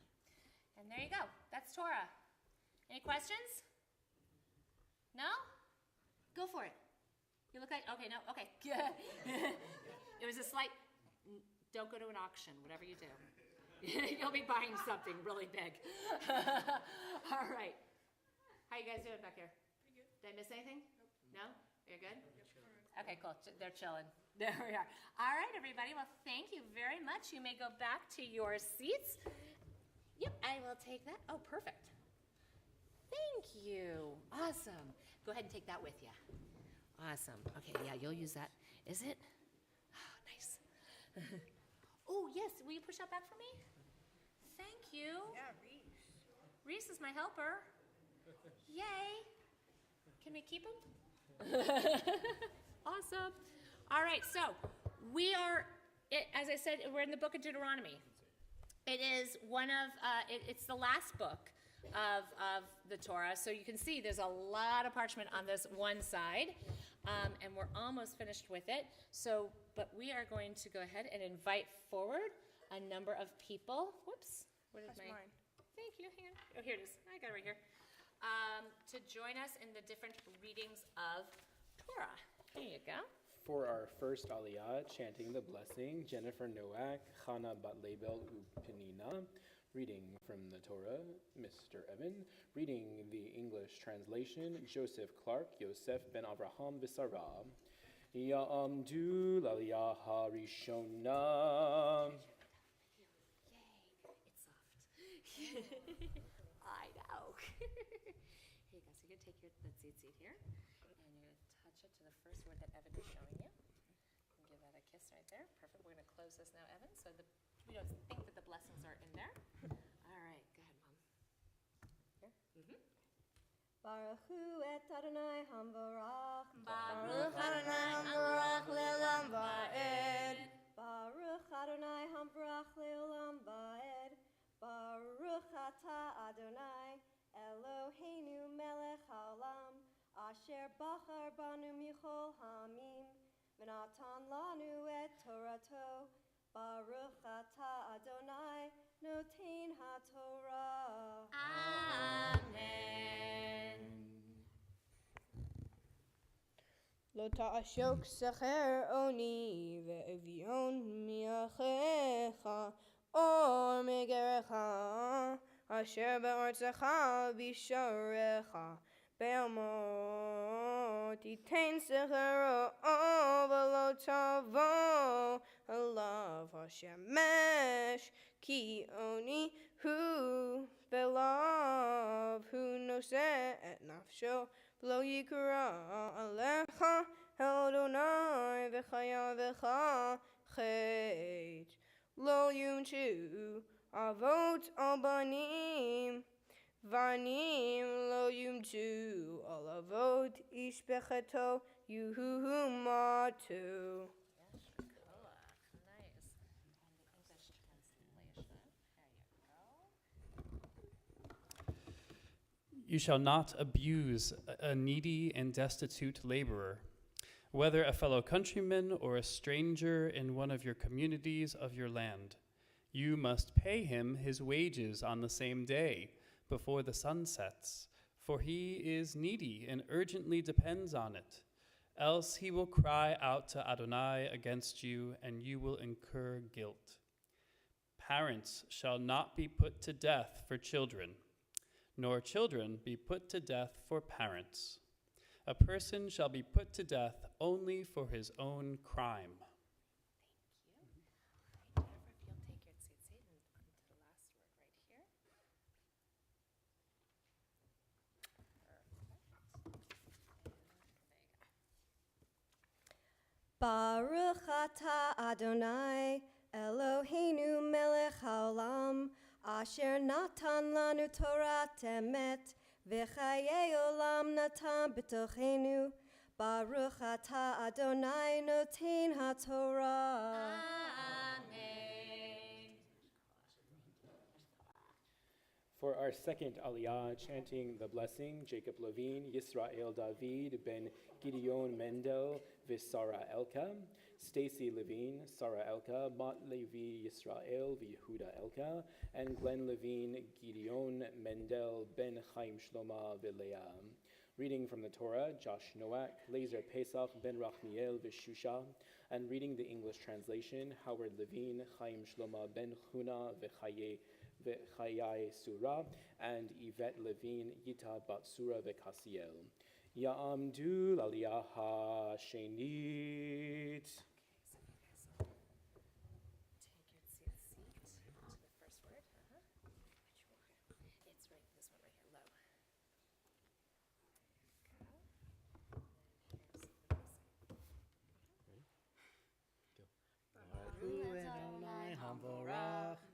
And there you go. That's Torah. Any questions? No? Go for it. You look like, okay, no, okay. It was a slight, don't go to an auction, whatever you do. You'll be buying something really big. All right. How you guys doing back here? Pretty good. Did I miss anything? Nope. No? You're good? Okay, cool. They're chilling. There we are. All right, everybody. Well, thank you very much. You may go back to your seats. Yep, I will take that. Oh, perfect. Thank you. Awesome. Go ahead and take that with you. Awesome. Okay, yeah, you'll use that. Is it? Oh, nice. Oh, yes. Will you push that back for me? Thank you.
Yeah, Reese.
Reese is my helper. Yay. Can we keep him? Awesome. All right, so we are, as I said, we're in the book of Deuteronomy. It is it's the last book of the Torah. So you can see there's a lot of parchment on this one side. And we're almost finished with it. But we are going to go ahead and invite forward a number of people. Whoops. What is mine? Thank you. Hang on. Oh, here it is. I got it right here. To join us in the different readings of Torah. There you go.
For our first aliyah, chanting the blessing, Jennifer Nowack, Chana Bat Label Upenina. Reading from the Torah, Mr. Evan. Reading the English translation, Joseph Clark, Yosef ben Avraham V'Sarah. Ya'amdu l'aliyah harishona.
Yay, it's soft. I know. Here you go. So you're going to take the seat here, and you're going to touch it to the first word that Evan is showing you. And give that a kiss right there. Perfect. We're going to close this now, Evan, so we don't think that the blessings are in there. All right, go ahead, Mom. Here.
Baruch hu et Adonai hamvarach.
Baruch Adonai hamvarach le'olam
va'ed. Baruch Adonai hamvarach le'olam va'ed. Baruch atah Adonai Eloheinu melech haolam asher bachar banu michol hamim v'natan lanu et torato. Baruch atah Adonai noten haTorah.
Amen.
Lo ta'ashok secher oni ve'evion miachecha or megerecha asher be'artzecha bisharecha be'amot yitain sechero v'lo tavo alav hashemesh ki oni hu ve'lav hu noseh et nafsho v'lo yikra alecha Adonai v'chaya v'cha chet lo yunchu avot al banim Vanim lo yumtu alavot ish becheto yuhu matu.
Nice. And the English translation. There you go.
You shall not abuse a needy and destitute laborer, whether a fellow countryman or a stranger in one of your communities of your land. You must pay him his wages on the same day, before the sun sets, for he is needy and urgently depends on it. Else he will cry out to Adonai against you, and you will incur guilt. Parents shall not be put to death for children, nor children be put to death for parents. A person shall be put to death only for his own crime.
Thank you. All right, Jennifer, if you'll take your seat and onto the last word right here.
Baruch atah Adonai Eloheinu melech haolam asher natan lanu Torah emet v'chayei olam natan b'tochenu. Baruch atah Adonai noten haTorah.
Amen.
For our second aliyah, chanting the blessing, Jacob Levine, Yisrael David, Ben Gideon Mendel, Visara Elka, Stacy Levine, Sarah Elka, Mott Levi Yisrael, Yehuda Elka, and Glenn Levine, Gideon Mendel, Ben Chaim Shloma, Vilea. Reading from the Torah, Josh Nowack, Laser Pesach, Ben Rachmiel, Vishusha, and reading the English translation, Howard Levine, Chaim Shloma, Ben Chuna, V'chayai Surah, and Yvette Levine, Yita Batsura V'Kasiel. Ya'amdu l'aliyah ha'shenit.
Okay, so you guys will take your seat to the first word. Which one? It's right, this one right here, low.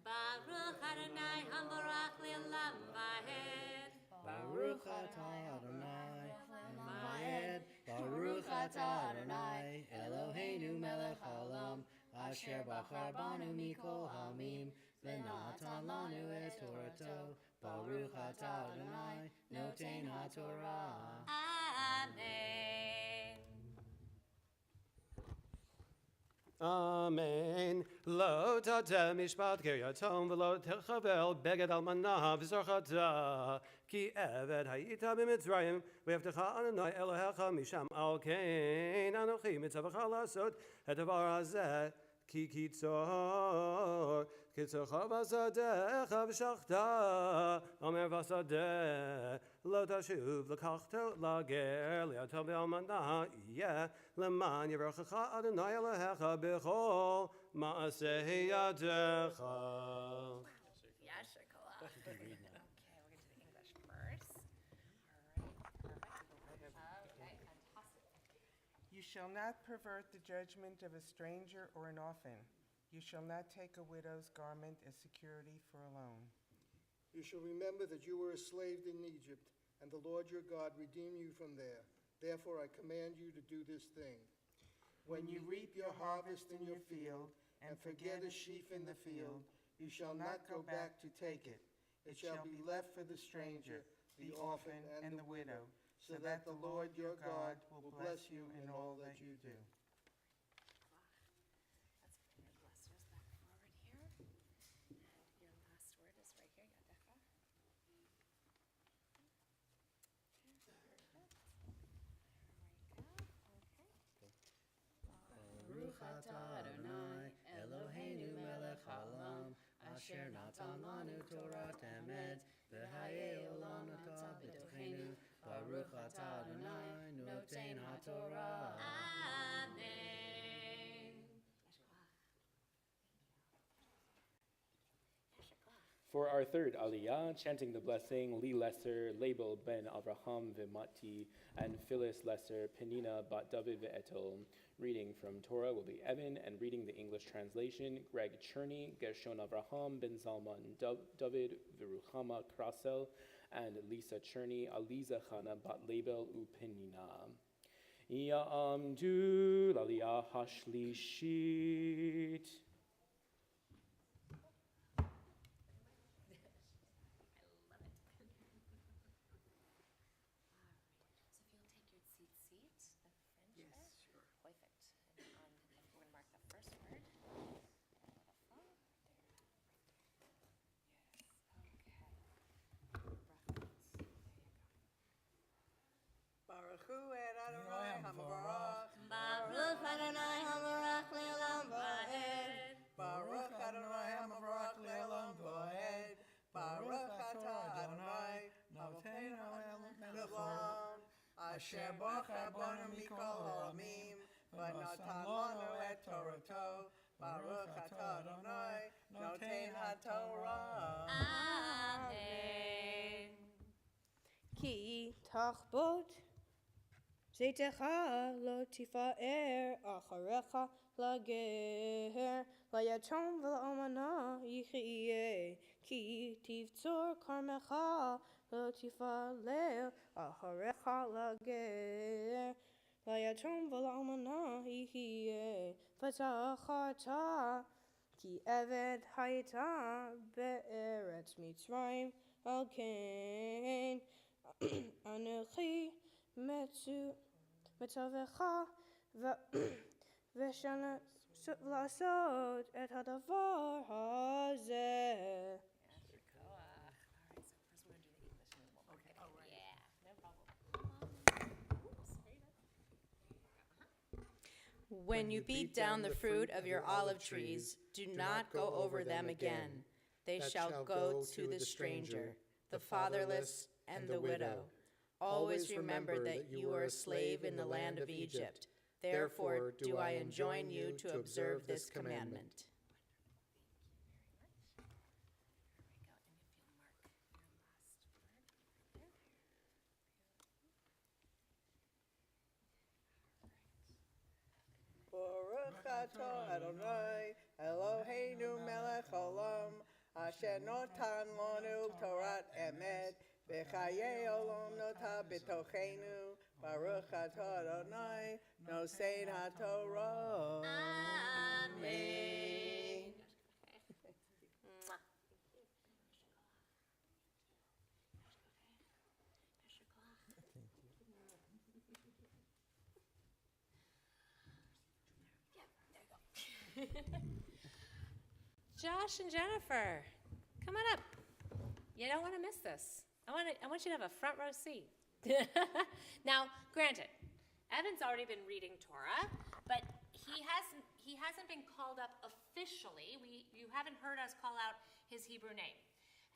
Baruch Adonai Hamborach Le'olam Vahed.
Baruch atah Adonai Vaed. Baruch atah Adonai Eloheinu melech haolam asher bachar banu mikol hamim v'natan lanu et Torato. Baruch atah Adonai noten haTorah.
Amen.
Amen. Lo tata mishpat kiryatom v'lo techavel beged almanah v'zorchata ki eved hayita b'mitzrayim v'yavtecha Adonai Elohecha misham al kein anochi mitzavacha lasot et havar hazeh ki kitzor kitzocha v'asadecha v'shachta omer v'asadeh lo tashuv l'kachto lager liatom v'almanah yeh leman yerochecha Adonai Elohecha b'chol ma'aseh yadecha.
Yashakolah. Okay, we're going to do the English first. All right, fantastic.
You shall not pervert the judgment of a stranger or an orphan. You shall not take a widow's garment as security for a loan.
You shall remember that you were a slave in Egypt, and the Lord your God redeemed you from there. Therefore I command you to do this thing. When you reap your harvest in your field, and forget a sheaf in the field, you shall not go back to take it. It shall be left for the stranger, the orphan, and the widow, so that the Lord your God will bless you in all that you do.
Let's bring your blessers back forward here. And your last word is right here, Yadecha.
Baruch atah Adonai Eloheinu melech haolam asher natan lanu Torah emet v'hayei olam natan b'tochenu. Baruch atah Adonai noten haTorah.
Amen.
For our third aliyah, chanting the blessing, Lee Lesser, Label Ben Avraham V'Mati, and Phyllis Lesser, Penina Bat David V'Etel. Reading from Torah will be Evan, and reading the English translation, Greg Cherney, Gershon Avraham Ben Zalman David V'Ruchama Krasel, and Lisa Cherney, Aliza Chana, Bat Label Upenina. Ya'amdu l'aliyah hashlishit.
Baruch Hu et Adonai HaMavarach.
Baruch Adonai HaMavarach le'olam va'ed.
Baruch Adonai HaMavarach le'olam va'ed. Baruch atah Adonai noten ha'olam melech haolam. Asher bochar banu mikol ha'olamim v'natan lanu et Torato. Baruch atah Adonai noten ha'torah.
Amen.
Ki tachbot zeitecha lo tifa'er acharecha lager layatom v'la'omana yichiyeh ki tivtzor karmecha lo tifa'ler acharecha lager layatom v'la'omana yichiyeh v'tacharta ki eved hayta be'eretz Mitzrayim al ken Anochi metzavecha v'shana v'lasot et hadavar hazeh.
When you beat down the fruit of your olive trees, do not go over them again. They shall go to the stranger, the fatherless, and the widow. Always remember that you were a slave in the land of Egypt. Therefore, do I enjoin you to observe this commandment.
Baruch atah Adonai Eloheinu melech haolam asher notan lanu Torat emet v'chayei olam nota b'tochenu. Baruch atah Adonai nosein haTorah.
Amen. Josh and Jennifer, come on up. You don't want to miss this. I want you to have a front row seat. Now, granted, Evan's already been reading Torah, but he hasn't been called up officially. You haven't heard us call out his Hebrew name.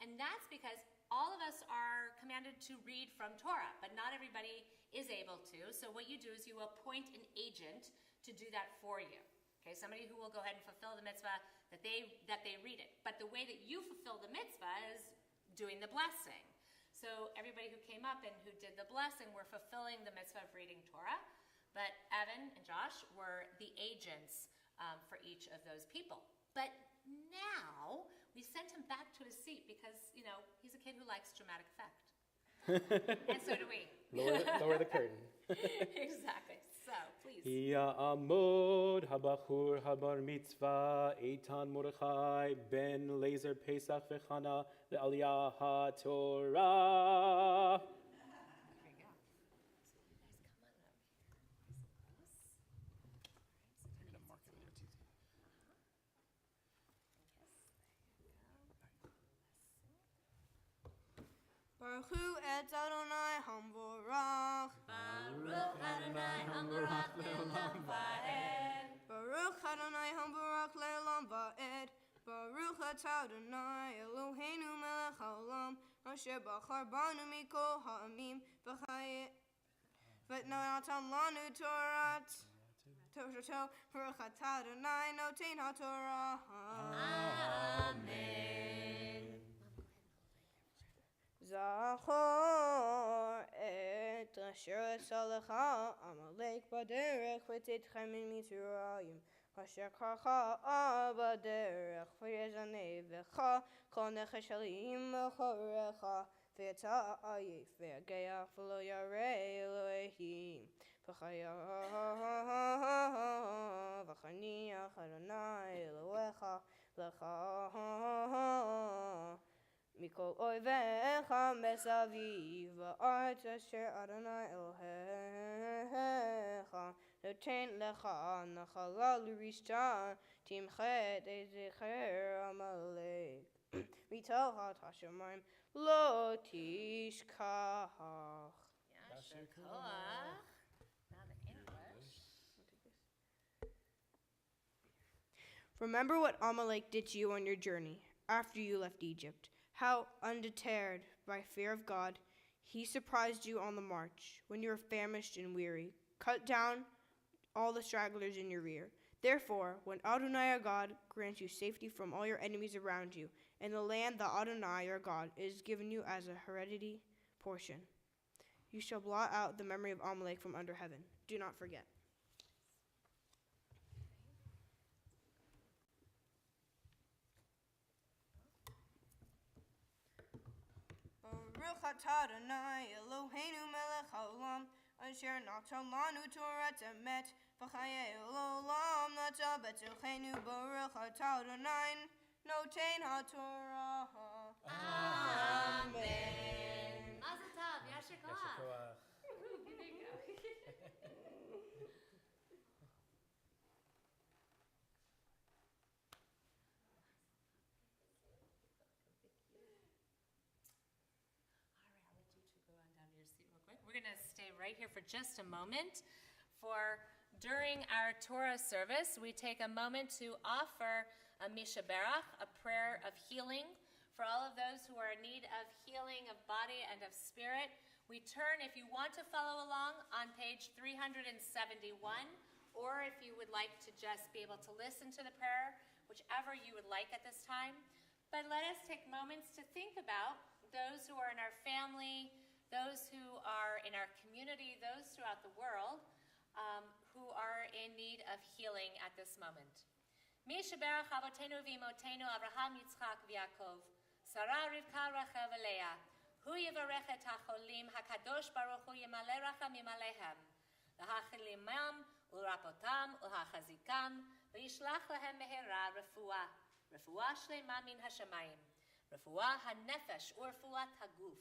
And that's because all of us are commanded to read from Torah, but not everybody is able to. So what you do is you appoint an agent to do that for you. Okay, somebody who will go ahead and fulfill the mitzvah that they read it. But the way that you fulfill the mitzvah is doing the blessing. So everybody who came up and who did the blessing were fulfilling the mitzvah of reading Torah. But Evan and Josh were the agents for each of those people. But now we sent him back to his seat because, he's a kid who likes dramatic effect. And so do we.
Lower the curtain.
Exactly. So, please.
Ya'amod habachur habar mitzvah Eitan Mordechai ben Lazer Pesach v'chana le'aliyah haTorah.
There you go. So you guys come on up here. Nice and close.
Baruch Hu et Adonai Hamvorach.
Baruch Adonai Hamvorach le'olam va'ed.
Baruch Adonai Hamvorach le'olam va'ed. Baruch atah Adonai Eloheinu melech haolam asher bachar banu mikol ha'amim v'natan lanu Torat. Baruch atah Adonai noten ha'torah.
Amen.
Zachor et asher tzalecha Amalek baderech v'titchem min Mitzrayim asher karcha baderech v'yezaneh v'cha kol nechesh alim b'chorecha V'yata'ayi v'yagaya v'lo yarei Elohim v'chaya v'chaniach Adonai Elohecha lecha mikol oivecha mesaviv v'aretz asher Adonai Elohecha noten lecha nachala l'rishta timchet ezecher Amalek mitohat hashamayim lo tishkach.
Yasher koach. Now the English.
Remember what Amalek did to you on your journey after you left Egypt. How, undeterred by fear of God, he surprised you on the march when you were famished and weary, cut down all the stragglers in your rear. Therefore, when Adonai our God grants you safety from all your enemies around you, and the land that Adonai your God is given you as a heredity portion, you shall blot out the memory of Amalek from under heaven. Do not forget. Baruch atah Adonai Eloheinu melech haolam asher natan lanu Torah emet v'chayei olam nata b'tochenu. Baruch atah Adonai noten haTorah.
Amen. Mazel tov. Yasher koach. There you go. We're going to stay right here for just a moment. For during our Torah service, we take a moment to offer a mishaberach, a prayer of healing, for all of those who are in need of healing of body and of spirit. We turn, if you want to follow along, on page 371, or if you would like to just be able to listen to the prayer, whichever you would like at this time. But let us take moments to think about those who are in our family, those who are in our community, those throughout the world who are in need of healing at this moment. Mi sheberach avotenu v'imotenu Avraham, Yitzchak v'Yaakov, Sarah, Rivka, Rachel v'Leah. Hu yivarech et hacholim, HaKadosh Baruch Hu yimaleh rachamim alehem, l'hachilimam ulrapotam ulhachazikam, v'yishlach lehem mehera refuah, refuah shlema min hashamayim, refuah hanefesh u'refuat haguf.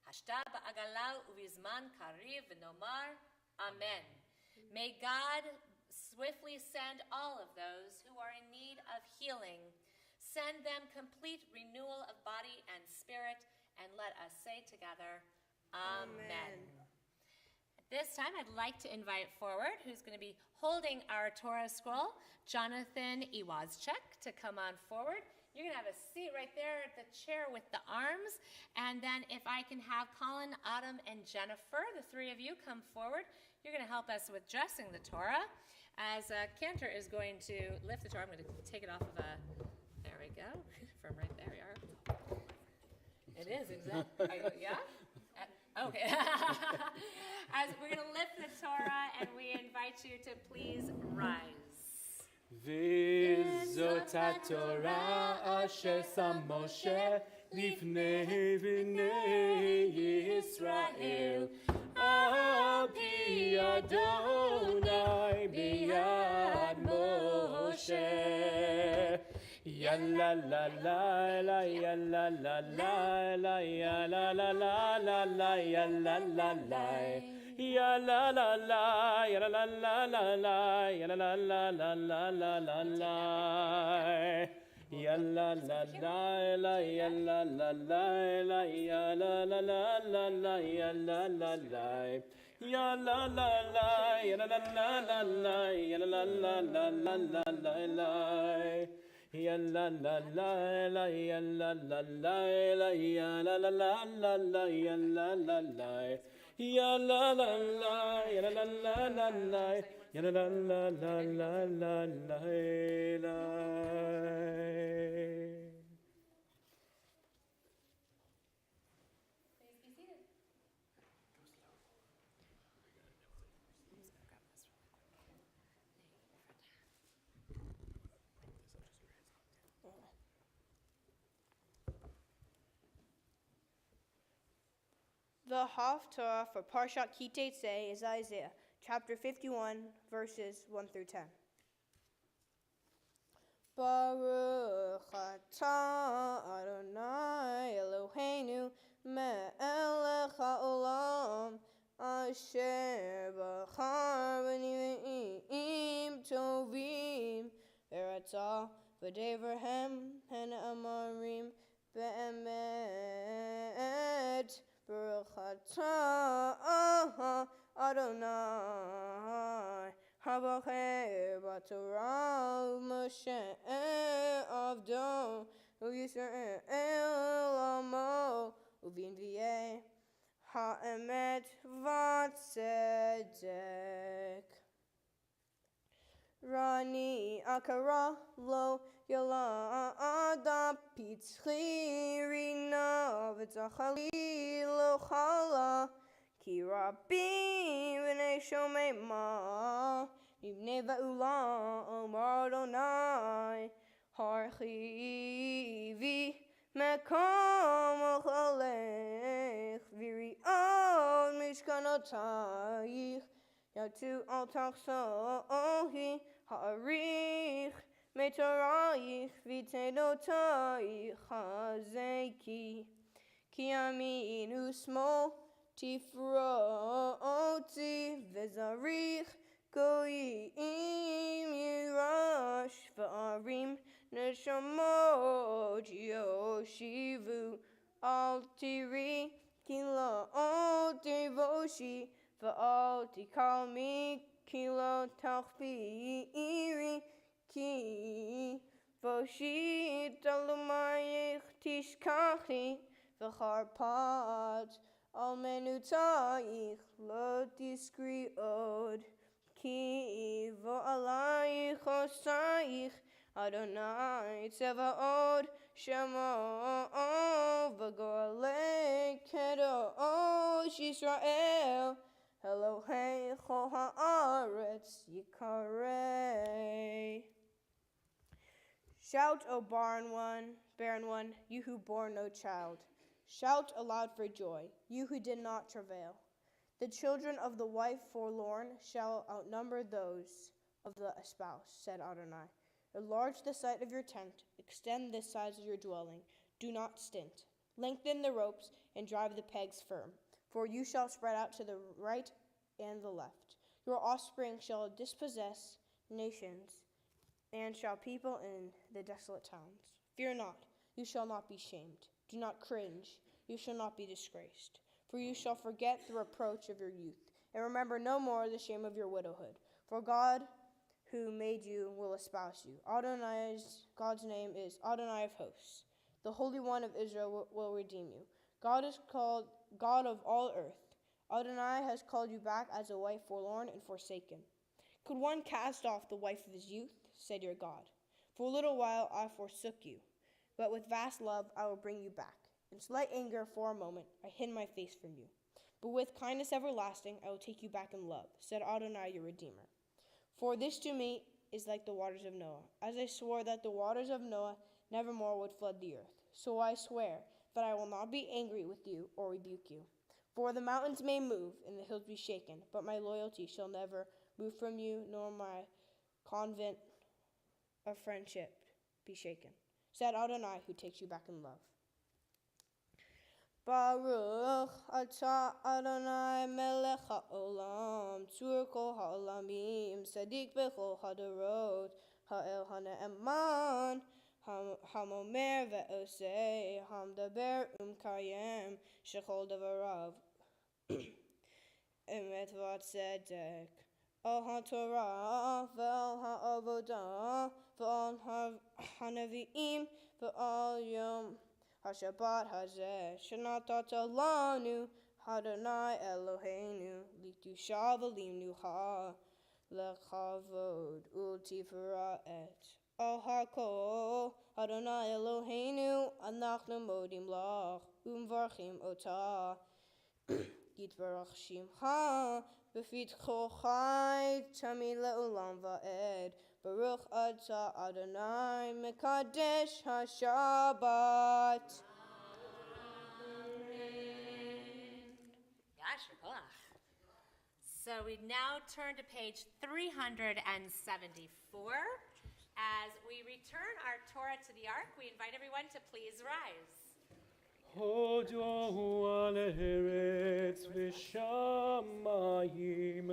Hashta ba'agala uvizman kariv v'nomar, Amen. May God swiftly send all of those who are in need of healing. Send them complete renewal of body and spirit, and let us say together, Amen. At this time, I'd like to invite forward who's going to be holding our Torah scroll, Jonathan Iwazchek, to come on forward. You're going to have a seat right there at the chair with the arms. And then if I can have Colin, Autumn, and Jennifer, the three of you, come forward. You're going to help us with dressing the Torah. As Cantor is going to lift the Torah, I'm going to take it off of there we go, from right there we are. It is, exactly. Yeah? Okay. As we're going to lift the Torah, and we invite you to please rise.
וזאת התורה אשר שם משה לפני בני ישראל על פי אדוני ביד משה. יאללה לה לה לה יאללה לה לה לה יאללה לה לה לה לה יאללה לה לה Ya la la la, ya la la la la la, ya la la la la la la la la. Ya la la la la, ya la la la la, ya la la la la la, ya la la la. Ya la la la, ya la la la la la, ya la la la la la la la la. Ya la la la la, ya la la la la, ya la la la la la, ya la la la. Ya la la la, ya la la la la la, ya la la la la la la la.
Please be seated.
The Haftarah for Parshat Ki-Tetzei is Isaiah, chapter 51, verses 1 through 10. Baruch atah Adonai Eloheinu melech haolam asher bachar b'niv'im tovim v'ratzah v'devarhem amarim be'emet. Baruch atah Adonai Habacher b'Torah Moshe Avdo u'Yisrael Amo u'Vinvieh ha'emet v'tzedek. Rani akara lo yalada pitzchi rina v'tzachali lo chala ki rabim v'nei shomei ma mibnei va'ulam Adonai harchivi mekom ochalech v'ri'ot mishkanotayich yatu al tachsohi ha'arich metorayich v'tedotayich hazeki ki amin usmo tifroti v'zarich goyim yirash v'arim neshamot yoshivu al tiri kila al tivoshi v'al tikalmi kila tachbi'iri ki voshi talumayich tishkachi v'charpat al menutayich lo tiskri'od ki vo'alayich osayich Adonai tzevaod shemo v'golei kedosh Yisrael Elohei chol haaretz yikarei. Shout, O barren one, you who bore no child. Shout aloud for joy, you who did not travail. The children of the wife forlorn shall outnumber those of the espoused, said Adonai. Enlarge the site of your tent, extend the sides of your dwelling. Do not stint. Lengthen the ropes and drive the pegs firm, for you shall spread out to the right and the left. Your offspring shall dispossess nations and shall people in the desolate towns. Fear not, you shall not be shamed. Do not cringe, you shall not be disgraced. For you shall forget the reproach of your youth, and remember no more the shame of your widowhood. For God who made you will espouse you. God's name is Adonai of hosts. The Holy One of Israel will redeem you. God is called God of all earth. Adonai has called you back as a wife forlorn and forsaken. Could one cast off the wife of his youth? Said your God. For a little while I forsook you, but with vast love I will bring you back. In slight anger for a moment I hid my face from you. But with kindness everlasting I will take you back in love, said Adonai your Redeemer. For this to me is like the waters of Noah, as I swore that the waters of Noah nevermore would flood the earth. So I swear that I will not be angry with you or rebuke you. For the mountains may move and the hills be shaken, but my loyalty shall never move from you, nor my convent of friendship be shaken, said Adonai who takes you back in love. Baruch atah Adonai melech haolam tzur kol ha'olamim sadik bechol hadorot ha'el ha'ne'eman hamomer ve'osei hamdaber kayem shechol devarav emet v'tzedek al ha'torah ve'al ha'avodah ve'al ha'nevi'im ve'al yom Shabbat hazeh shenatata lanu Adonai Eloheinu litushav alimnucha lechavod ultifera'et al hakol Adonai Eloheinu anachnu modim lach umvarchim otah yitvarach shimcha b'fitcho chai tamid le'olam va'ed Baruch atah Adonai mekadesh HaShabbat.
gosh. Ugh. So we now turn to page 374. As we return our Torah to the Ark, we invite everyone to please rise.
הודו על הארץ ושמיים,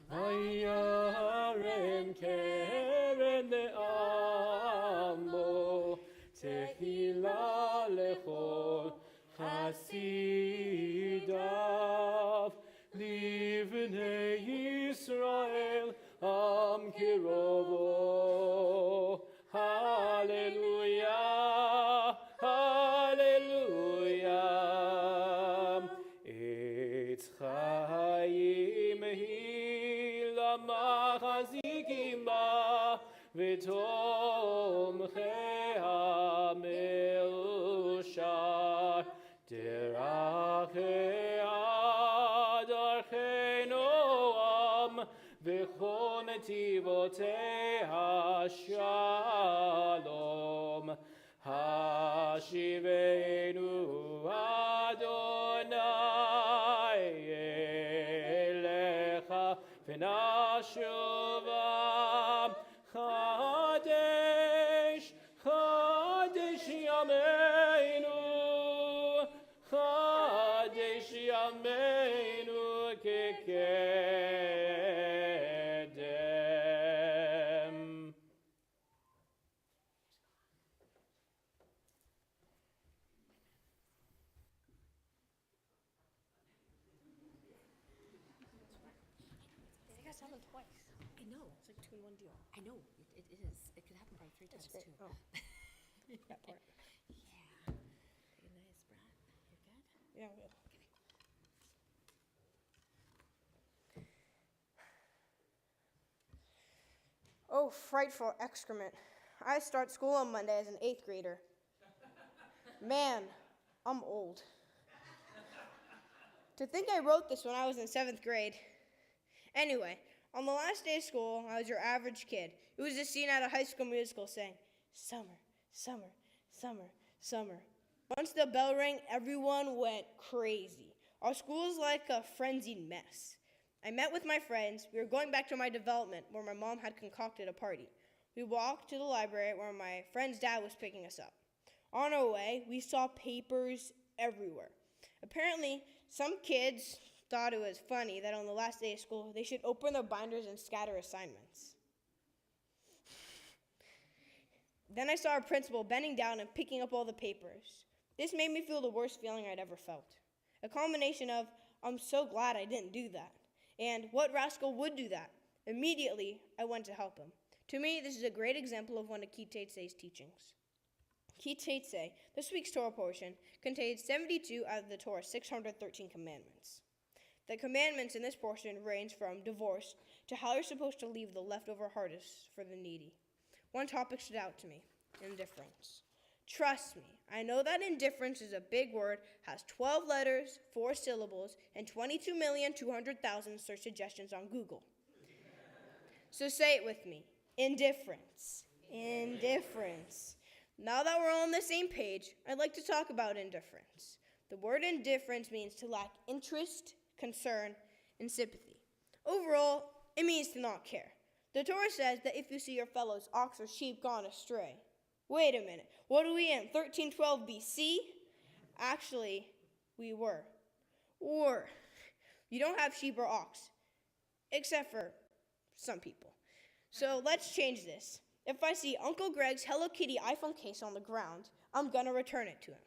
וירן קרן לעמו, תהילה לכל חסידיו, לבני ישראל עם קרובו. הללויה, הללויה. עץ חיים היא למחזיקים בה, ותומכיה מאושר. דרכיה דרכי נועם, וכל נתיבותיה שלום. השיבנו אדוני אליך ונשובה. חדש, חדש ימינו, חדש ימינו כקדם.
You guys have them twice.
I know.
It's like 2-in-1 deal.
I know. It is. It could happen probably 3 times
That's
too.
great. Oh. That part.
Yeah. Take a nice breath. You're good?
Yeah, I'm good. Oh, frightful excrement. I start school on Monday as an 8th grader. Man, I'm old. To think I wrote this when I was in 7th grade. Anyway, on the last day of school, I was your average kid. It was a scene at a High School Musical saying, summer, summer, summer, summer. Once the bell rang, everyone went crazy. Our school is like a frenzied mess. I met with my friends. We were going back to my development where my mom had concocted a party. We walked to the library where my friend's dad was picking us up. On our way, we saw papers everywhere. Apparently, some kids thought it was funny that on the last day of school, they should open their binders and scatter assignments. Then I saw our principal bending down and picking up all the papers. This made me feel the worst feeling I'd ever felt. A combination of, I'm so glad I didn't do that, and what rascal would do that? Immediately, I went to help him. To me, this is a great example of one of Kitetse's teachings. Kitetse, this week's Torah portion, contains 72 out of the Torah's 613 commandments. The commandments in this portion range from divorce to how you're supposed to leave the leftover harvest for the needy. One topic stood out to me, indifference. Trust me, I know that indifference is a big word, has 12 letters, 4 syllables, and 22,200,000 search suggestions on Google. So say it with me, indifference, indifference. Now that we're all on the same page, I'd like to talk about indifference. The word indifference means to lack interest, concern, and sympathy. Overall, it means to not care. The Torah says that if you see your fellow's ox or sheep gone astray, wait a minute, what are we in, 1312 BC? Actually, we were. Or, you don't have sheep or ox, except for some people. So let's change this. If I see Uncle Greg's Hello Kitty iPhone case on the ground, I'm gonna return it to him.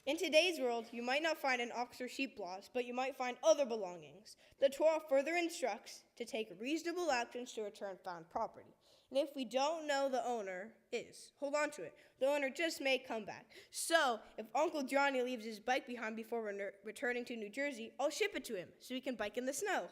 In today's world, you might not find an ox or sheep lost, but you might find other belongings. The Torah further instructs to take reasonable actions to return found property. And if we don't know the owner is, hold on to it. The owner just may come back. So, if Uncle Johnny leaves his bike behind before returning to New Jersey, I'll ship it to him so he can bike in the snow.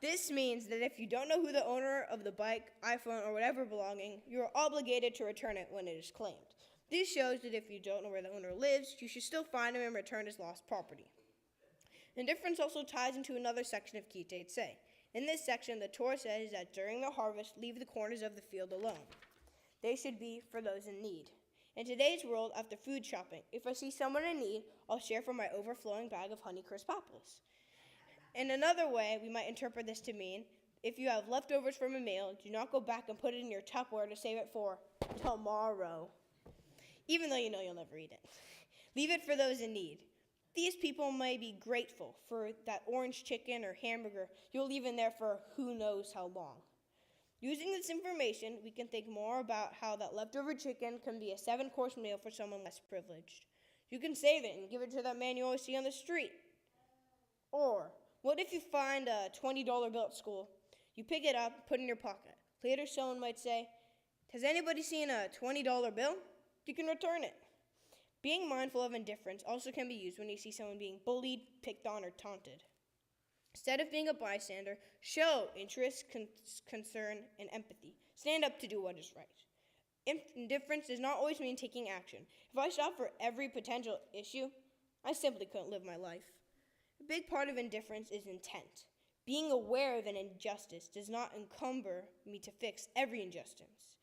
This means that if you don't know who the owner of the bike, iPhone, or whatever belonging, you are obligated to return it when it is claimed. This shows that if you don't know where the owner lives, you should still find him and return his lost property. Indifference also ties into another section of Kitei Tzei. In this section, the Torah says that during the harvest, leave the corners of the field alone. They should be for those in need. In today's world, after food shopping, if I see someone in need, I'll share from my overflowing bag of Honeycrisp apples. In another way, we might interpret this to mean, if you have leftovers from a meal, do not go back and put it in your Tupperware to save it for tomorrow, even though you know you'll never eat it. Leave it for those in need. These people may be grateful for that orange chicken or hamburger you'll leave in there for who knows how long. Using this information, we can think more about how that leftover chicken can be a 7-course meal for someone less privileged. You can save it and give it to that man you always see on the street. Or, what if you find a $20 bill at school? You pick it up, put it in your pocket. Later, someone might say, has anybody seen a $20 bill? You can return it. Being mindful of indifference also can be used when you see someone being bullied, picked on, or taunted. Instead of being a bystander, show interest, concern, and empathy. Stand up to do what is right. Indifference does not always mean taking action. If I stopped for every potential issue, I simply couldn't live my life. A big part of indifference is intent. Being aware of an injustice does not encumber me to fix every injustice.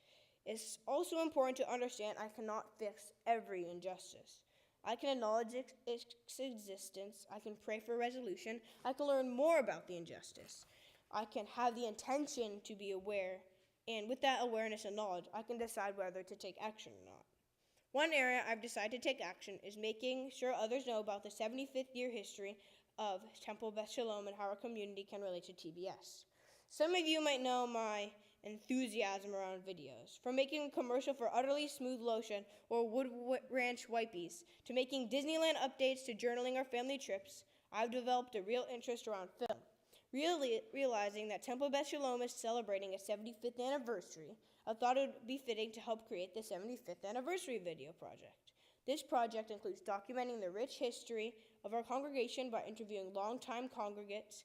It's also important to understand I cannot fix every injustice. I can acknowledge its existence, I can pray for resolution, I can learn more about the injustice. I can have the intention to be aware, and with that awareness and knowledge, I can decide whether to take action or not. One area I've decided to take action is making sure others know about the 75th year history of Temple Beth Sholom and how our community can relate to TBS. Some of you might know my enthusiasm around videos, from making a commercial for Utterly Smooth Lotion or Wood Ranch Wipies, to making Disneyland updates to journaling our family trips. I've developed a real interest around film. Realizing that Temple Beth Sholom is celebrating its 75th anniversary, I thought it would be fitting to help create the 75th anniversary video project. This project includes documenting the rich history of our congregation by interviewing longtime congregates,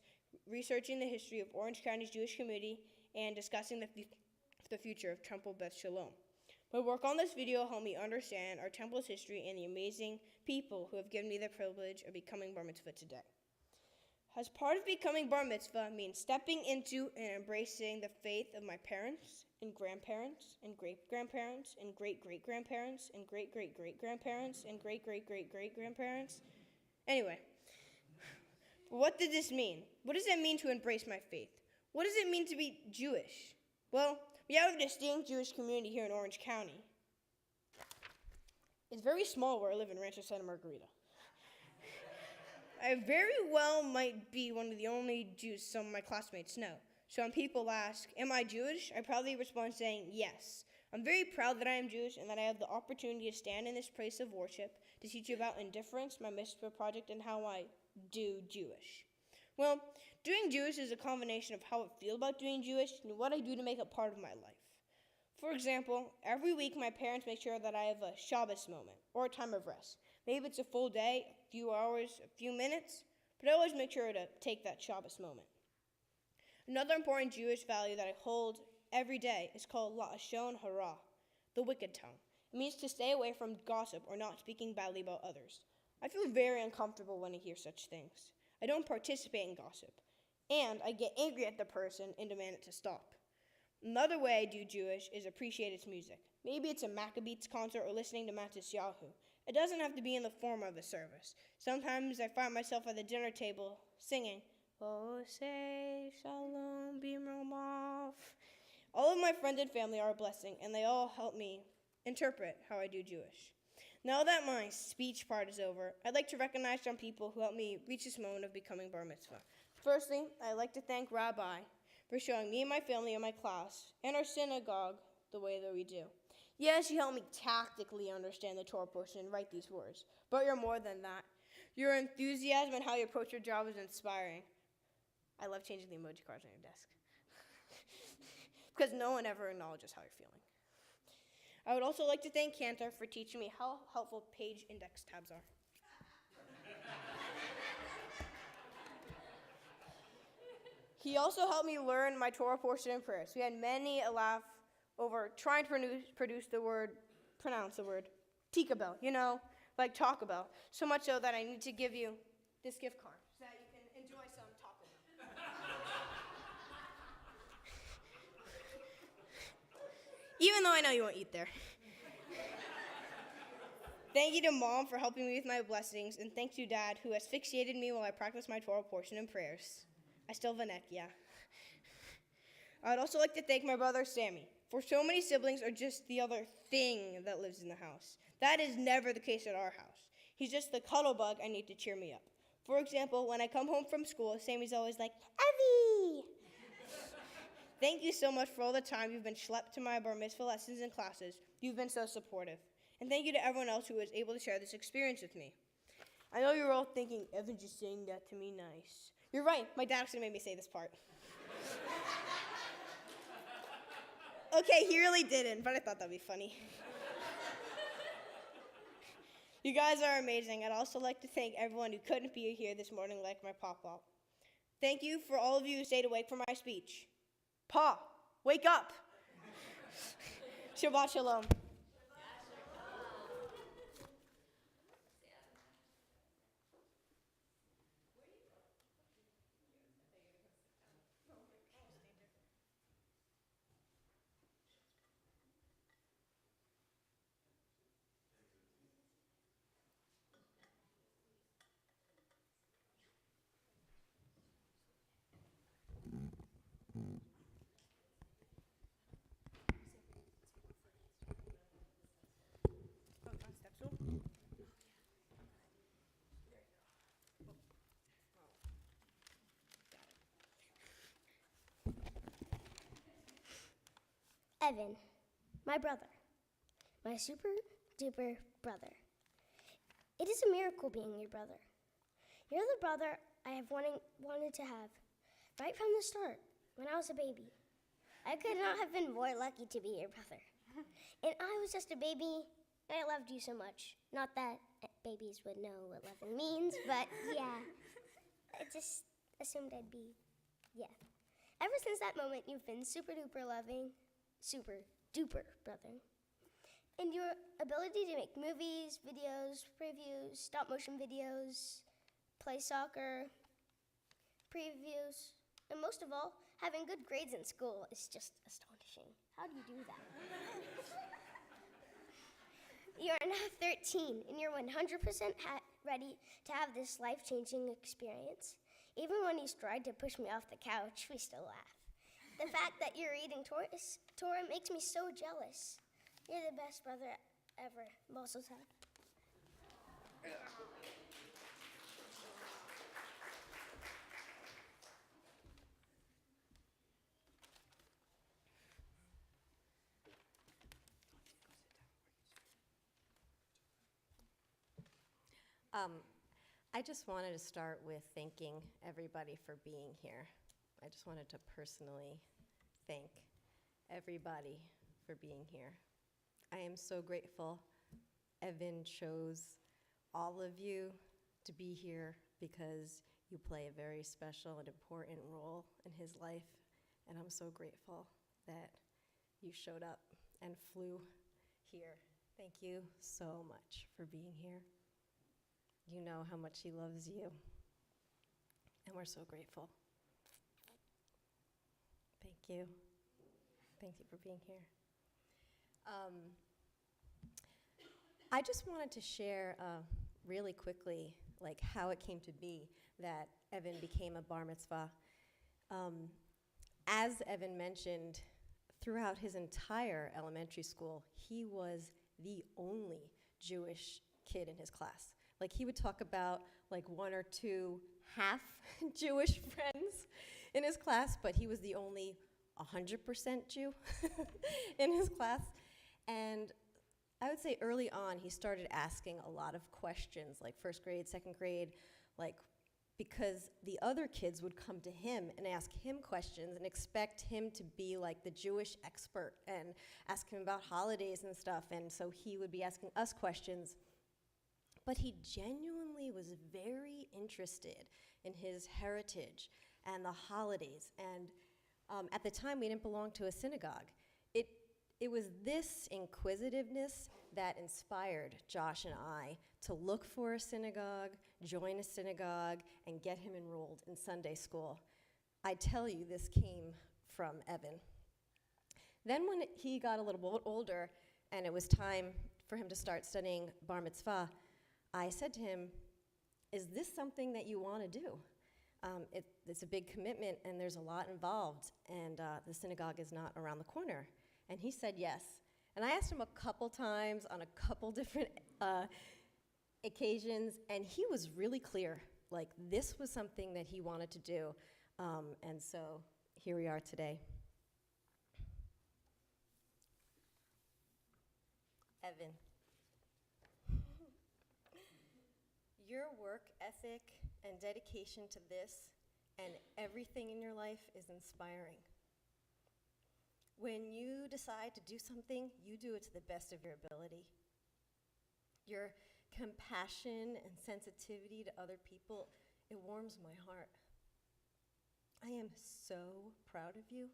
researching the history of Orange County's Jewish community, and discussing the future of Temple Beth Sholom. My work on this video helped me understand our temple's history and the amazing people who have given me the privilege of becoming bar mitzvah today. As part of becoming bar mitzvah means stepping into and embracing the faith of my parents and grandparents and great-grandparents and great-great-grandparents and great-great-great-grandparents and great-great-great-great-grandparents. Anyway, what did this mean? What does it mean to embrace my faith? What does it mean to be Jewish? Well, we have a distinct Jewish community here in Orange County. It's very small where I live in Rancho Santa Margarita. I very well might be one of the only Jews some of my classmates know. So when people ask, am I Jewish? I proudly respond saying yes. I'm very proud that I am Jewish and that I have the opportunity to stand in this place of worship to teach you about indifference, my mitzvah project, and how I do Jewish. Well, doing Jewish is a combination of how I feel about doing Jewish and what I do to make it part of my life. For example, every week my parents make sure that I have a Shabbat moment or a time of rest. Maybe it's a full day, a few hours, a few minutes, but I always make sure to take that Shabbat moment. Another important Jewish value that I hold every day is called la'ashon hara, the wicked tongue. It means to stay away from gossip or not speaking badly about others. I feel very uncomfortable when I hear such things. I don't participate in gossip, and I get angry at the person and demand it to stop. Another way I do Jewish is appreciate its music. Maybe it's a Maccabees concert or listening to Matis Yahu. It doesn't have to be in the form of a service. Sometimes I find myself at the dinner table singing, Oh, say Shalom Bimromov. All of my friends and family are a blessing, and they all help me interpret how I do Jewish. Now that my speech part is over, I'd like to recognize some people who helped me reach this moment of becoming bar mitzvah. Firstly, I'd like to thank Rabbi for showing me and my family and my class and our synagogue the way that we do. Yes, you helped me tactically understand the Torah portion and write these words, but you're more than that. Your enthusiasm and how you approach your job is inspiring. I love changing the emoji cards on your desk because no one ever acknowledges how you're feeling. I would also like to thank Cantor for teaching me how helpful page index tabs are. He also helped me learn my Torah portion and prayers. We had many a laugh over trying to pronounce the word tikabel, like Taco Bell. So much so that I need to give you this gift card so that you even though I know you won't eat there. Thank you to Mom for helping me with my blessings, and thanks to Dad, who has fixated me while I practice my Torah portion and prayers. I still have a neck, yeah. I'd also like to thank my brother Sammy, for so many siblings are just the other thing that lives in the house. That is never the case at our house. He's just the cuddle bug I need to cheer me up. For example, when I come home from school, Sammy's always like, Evie! Thank you so much for all the time you've been schlepped to my bar mitzvah lessons and classes. You've been so supportive. And thank you to everyone else who was able to share this experience with me. I know you're all thinking, Evan's just saying that to me nice. You're right, my dad actually made me say this part. Okay, he really didn't, but I thought that'd be funny. You guys are amazing. I'd also like to thank everyone who couldn't be here this morning, like my pop-up. Thank you for all of you who stayed awake for my speech. Pa, wake up! Shabbat Shalom.
Evan, my brother, my super duper brother. It is a miracle being your brother. You're the brother I have wanted to have right from the start when I was a baby. I could not have been more lucky to be your brother. And I was just a baby, and I loved you so much. Not that babies would know what loving means, but yeah, I just assumed I'd be, yeah. Ever since that moment, you've been super duper loving, super duper brother. And your ability to make movies, videos, previews, stop motion videos, play soccer, previews, and most of all, having good grades in school is just astonishing. How do you do that? You are now 13, and you're 100% ready to have this life-changing experience. Even when you tried to push me off the couch, we still laugh. The fact that you're reading Torah makes me so jealous. You're the best brother ever. Mazel tov.
I just wanted to start with thanking everybody for being here. I just wanted to personally thank everybody for being here. I am so grateful Evan chose all of you to be here because you play a very special and important role in his life, and I'm so grateful that you showed up and flew here. Thank you so much for being here. You know how much he loves you, and we're so grateful. Thank you. Thank you for being here. I just wanted to share really quickly like how it came to be that Evan became a bar mitzvah. As Evan mentioned, throughout his entire elementary school, he was the only Jewish kid in his class. Like he would talk about like one or two half Jewish friends in his class, but he was the only 100% Jew in his class. And I would say early on, he started asking a lot of questions, like first grade, second grade, like because the other kids would come to him and ask him questions and expect him to be like the Jewish expert and ask him about holidays and stuff. And so he would be asking us questions. But he genuinely was very interested in his heritage and the holidays. And at the time, we didn't belong to a synagogue. It was this inquisitiveness that inspired Josh and I to look for a synagogue, join a synagogue, and get him enrolled in Sunday school. I tell you, this came from Evan. Then when he got a little older and it was time for him to start studying bar mitzvah, I said to him, is this something that you want to do? It's a big commitment and there's a lot involved, and the synagogue is not around the corner. And he said yes. And I asked him a couple times on a couple different occasions, and he was really clear. Like, this was something that he wanted to do. And so here we are today. Evan. Your work ethic and dedication to this and everything in your life is inspiring. When you decide to do something, you do it to the best of your ability. Your compassion and sensitivity to other people, it warms my heart. I am so proud of you.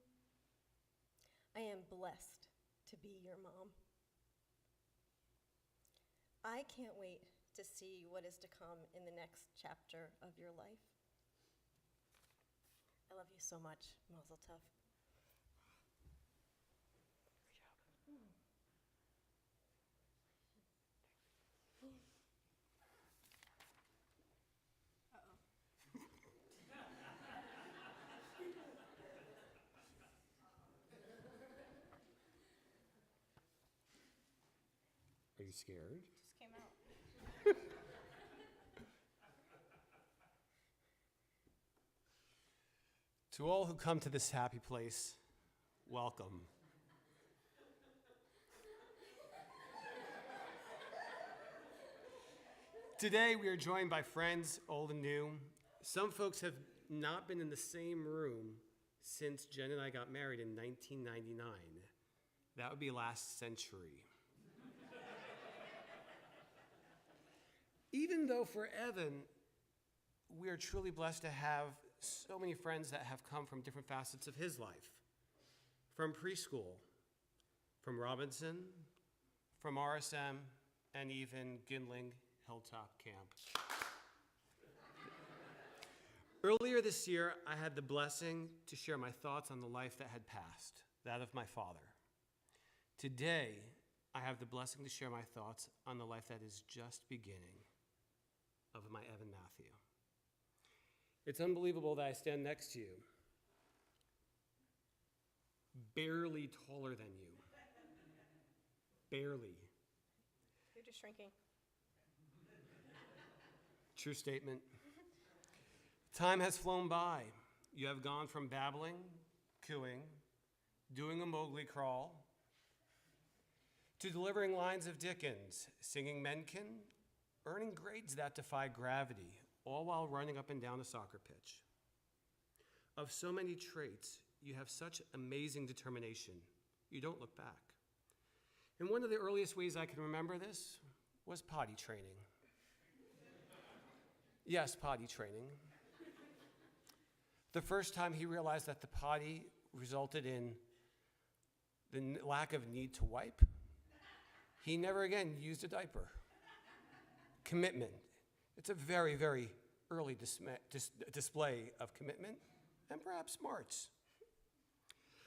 I am blessed to be your mom. I can't wait to see what is to come in the next chapter of your life. I love you so much, Mazel Tov.
Are you scared?
Just came out.
To all who come to this happy place, welcome. Today we are joined by friends, old and new. Some folks have not been in the same room since Jen and I got married in 1999. That would be last century. Even though for Evan, we are truly blessed to have so many friends that have come from different facets of his life. From preschool, from Robinson, from RSM, and even Gindling Hilltop Camp. Earlier this year, I had the blessing to share my thoughts on the life that had passed, that of my father. Today, I have the blessing to share my thoughts on the life that is just beginning, of my Evan Matthew. It's unbelievable that I stand next to you, barely taller than you. Barely.
You're just shrinking.
True statement. Time has flown by. You have gone from babbling, cooing, doing a Mowgli crawl, to delivering lines of Dickens, singing Mencken, earning grades that defy gravity, all while running up and down a soccer pitch. Of so many traits, you have such amazing determination. You don't look back. And one of the earliest ways I can remember this was potty training. Yes, potty training. The first time he realized that the potty resulted in the lack of need to wipe, he never again used a diaper. Commitment. It's a very, very early display of commitment and perhaps smarts.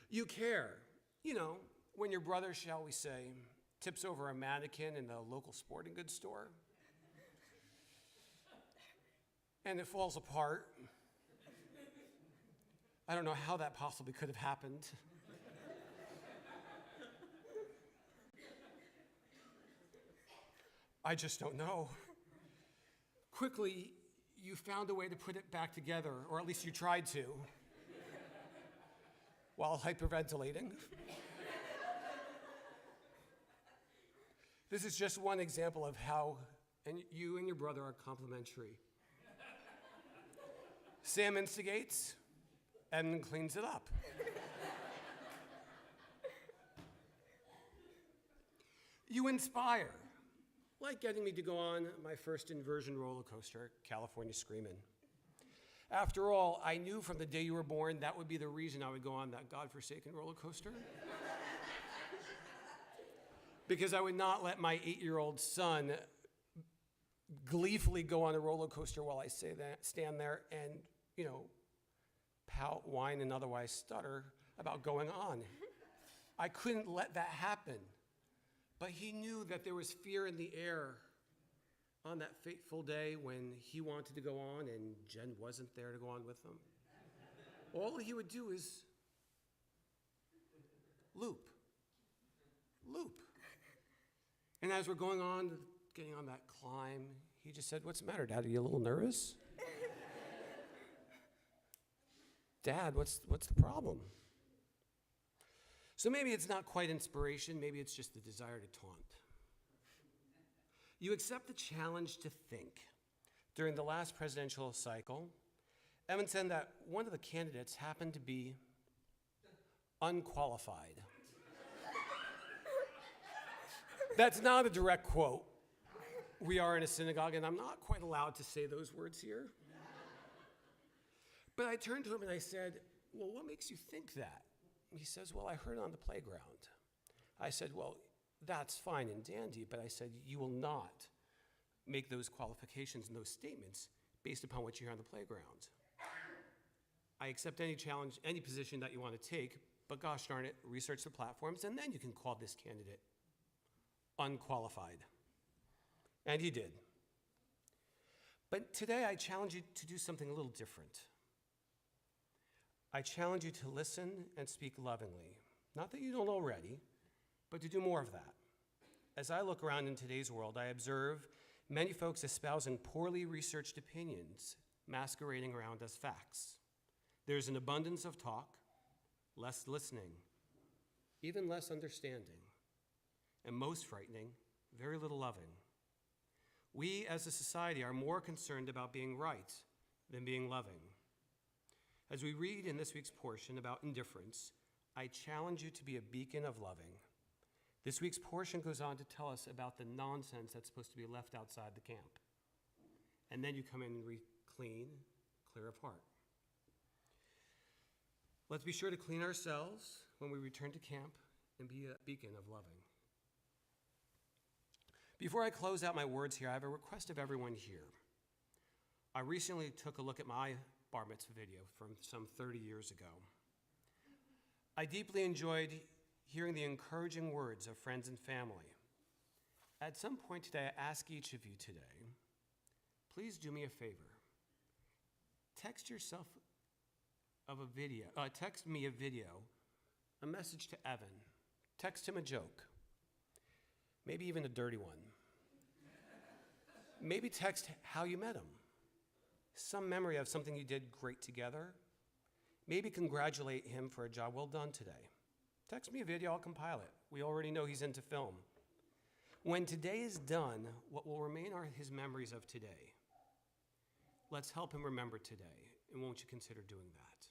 You care. You know, when your brother, shall we say, tips over a mannequin in the local sporting goods store and it falls apart. I don't know how that possibly could have happened. I just don't know. Quickly, you found a way to put it back together, or at least you tried to, while hyperventilating. This is just one example of how you and your brother are complementary. Sam instigates, and cleans it up. You inspire, like getting me to go on my first inversion roller coaster, California Screamin'. After all, I knew from the day you were born that would be the reason I would go on that godforsaken roller coaster. Because I would not let my 8-year-old son gleefully go on a roller coaster while I stand there and, pout, whine, and otherwise stutter about going on. I couldn't let that happen. But he knew that there was fear in the air on that fateful day when he wanted to go on and Jen wasn't there to go on with him. All he would do is loop. And as we're going on, getting on that climb, he just said, "What's the matter, Dad? Are you a little nervous?" "Dad, what's the problem?" So maybe it's not quite inspiration, maybe it's just the desire to taunt. You accept the challenge to think. During the last presidential cycle, Evan said that one of the candidates happened to be unqualified. That's not a direct quote. We are in a synagogue, and I'm not quite allowed to say those words here. But I turned to him and I said, "Well, what makes you think that?" He says, "Well, I heard it on the playground." I said, "Well, that's fine and dandy," but I said, "You will not make those qualifications and those statements based upon what you hear on the playground. I accept any challenge, any position that you want to take, but gosh darn it, research the platforms, and then you can call this candidate unqualified." And he did. But today I challenge you to do something a little different. I challenge you to listen and speak lovingly. Not that you don't already, but to do more of that. As I look around in today's world, I observe many folks espousing poorly researched opinions masquerading around as facts. There's an abundance of talk, less listening, even less understanding, and most frightening, very little loving. We as a society are more concerned about being right than being loving. As we read in this week's portion about indifference, I challenge you to be a beacon of loving. This week's portion goes on to tell us about the nonsense that's supposed to be left outside the camp. And then you come in and clear of heart. Let's be sure to clean ourselves when we return to camp and be a beacon of loving. Before I close out my words here, I have a request of everyone here. I recently took a look at my bar mitzvah video from some 30 years ago. I deeply enjoyed hearing the encouraging words of friends and family. At some point today, I ask each of you today, please do me a favor. Text me a video, a message to Evan. Text him a joke, maybe even a dirty one. Maybe text how you met him, some memory of something you did great together. Maybe congratulate him for a job well done today. Text me a video, I'll compile it. We already know he's into film. When today is done, what will remain are his memories of today. Let's help him remember today, and won't you consider doing that?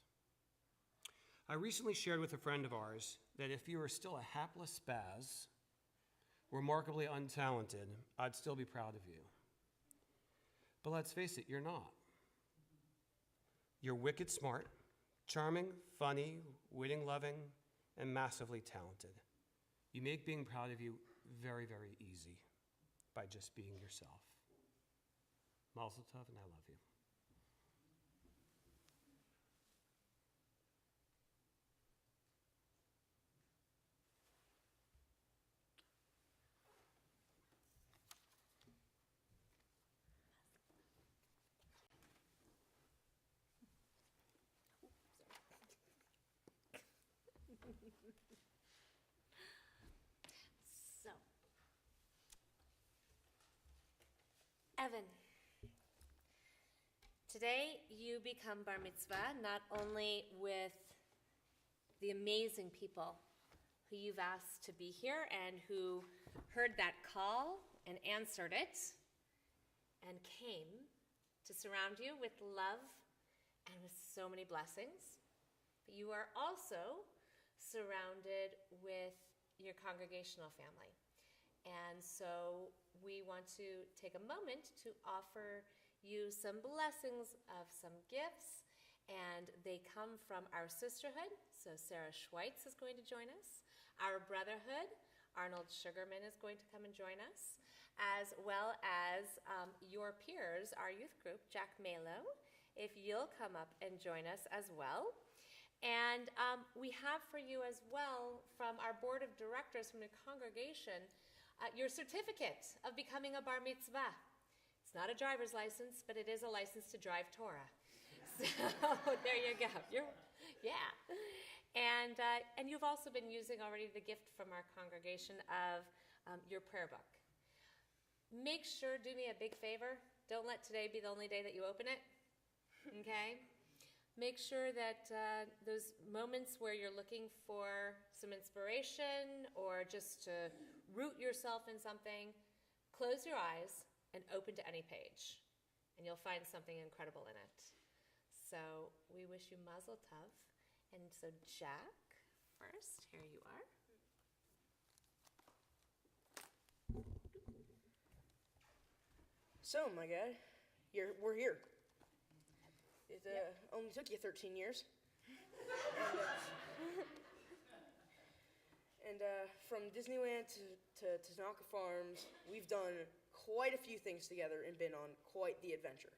I recently shared with a friend of ours that if you were still a hapless spaz, remarkably untalented, I'd still be proud of you. But let's face it, you're not. You're wicked smart, charming, funny, witty, loving, and massively talented. You make being proud of you very, very easy by just being yourself. Mazel tov, and I love you.
So, Evan, today you become bar mitzvah not only with the amazing people who you've asked to be here and who heard that call and answered it and came to surround you with love and with so many blessings, but you are also surrounded with your congregational family. And so we want to take a moment to offer you some blessings of some gifts, and they come from our sisterhood. So Sarah Schweitz is going to join us. Our brotherhood, Arnold Sugarman is going to come and join us, as well as your peers, our youth group, Jack Malo, if you'll come up and join us as well. And we have for you as well, from our board of directors, from the congregation, your certificate of becoming a bar mitzvah. It's not a driver's license, but it is a license to drive Torah. So there you go. Yeah. And you've also been using already the gift from our congregation of your prayer book. Make sure, do me a big favor, don't let today be the only day that you open it, okay? Make sure that those moments where you're looking for some inspiration or just to root yourself in something, close your eyes and open to any page, and you'll find something incredible in it. So we wish you mazel tov. And so Jack, first, here you are.
So, my guy, we're here. It only took you 13 years. And from Disneyland to Nowack Farms, we've done quite a few things together and been on quite the adventure.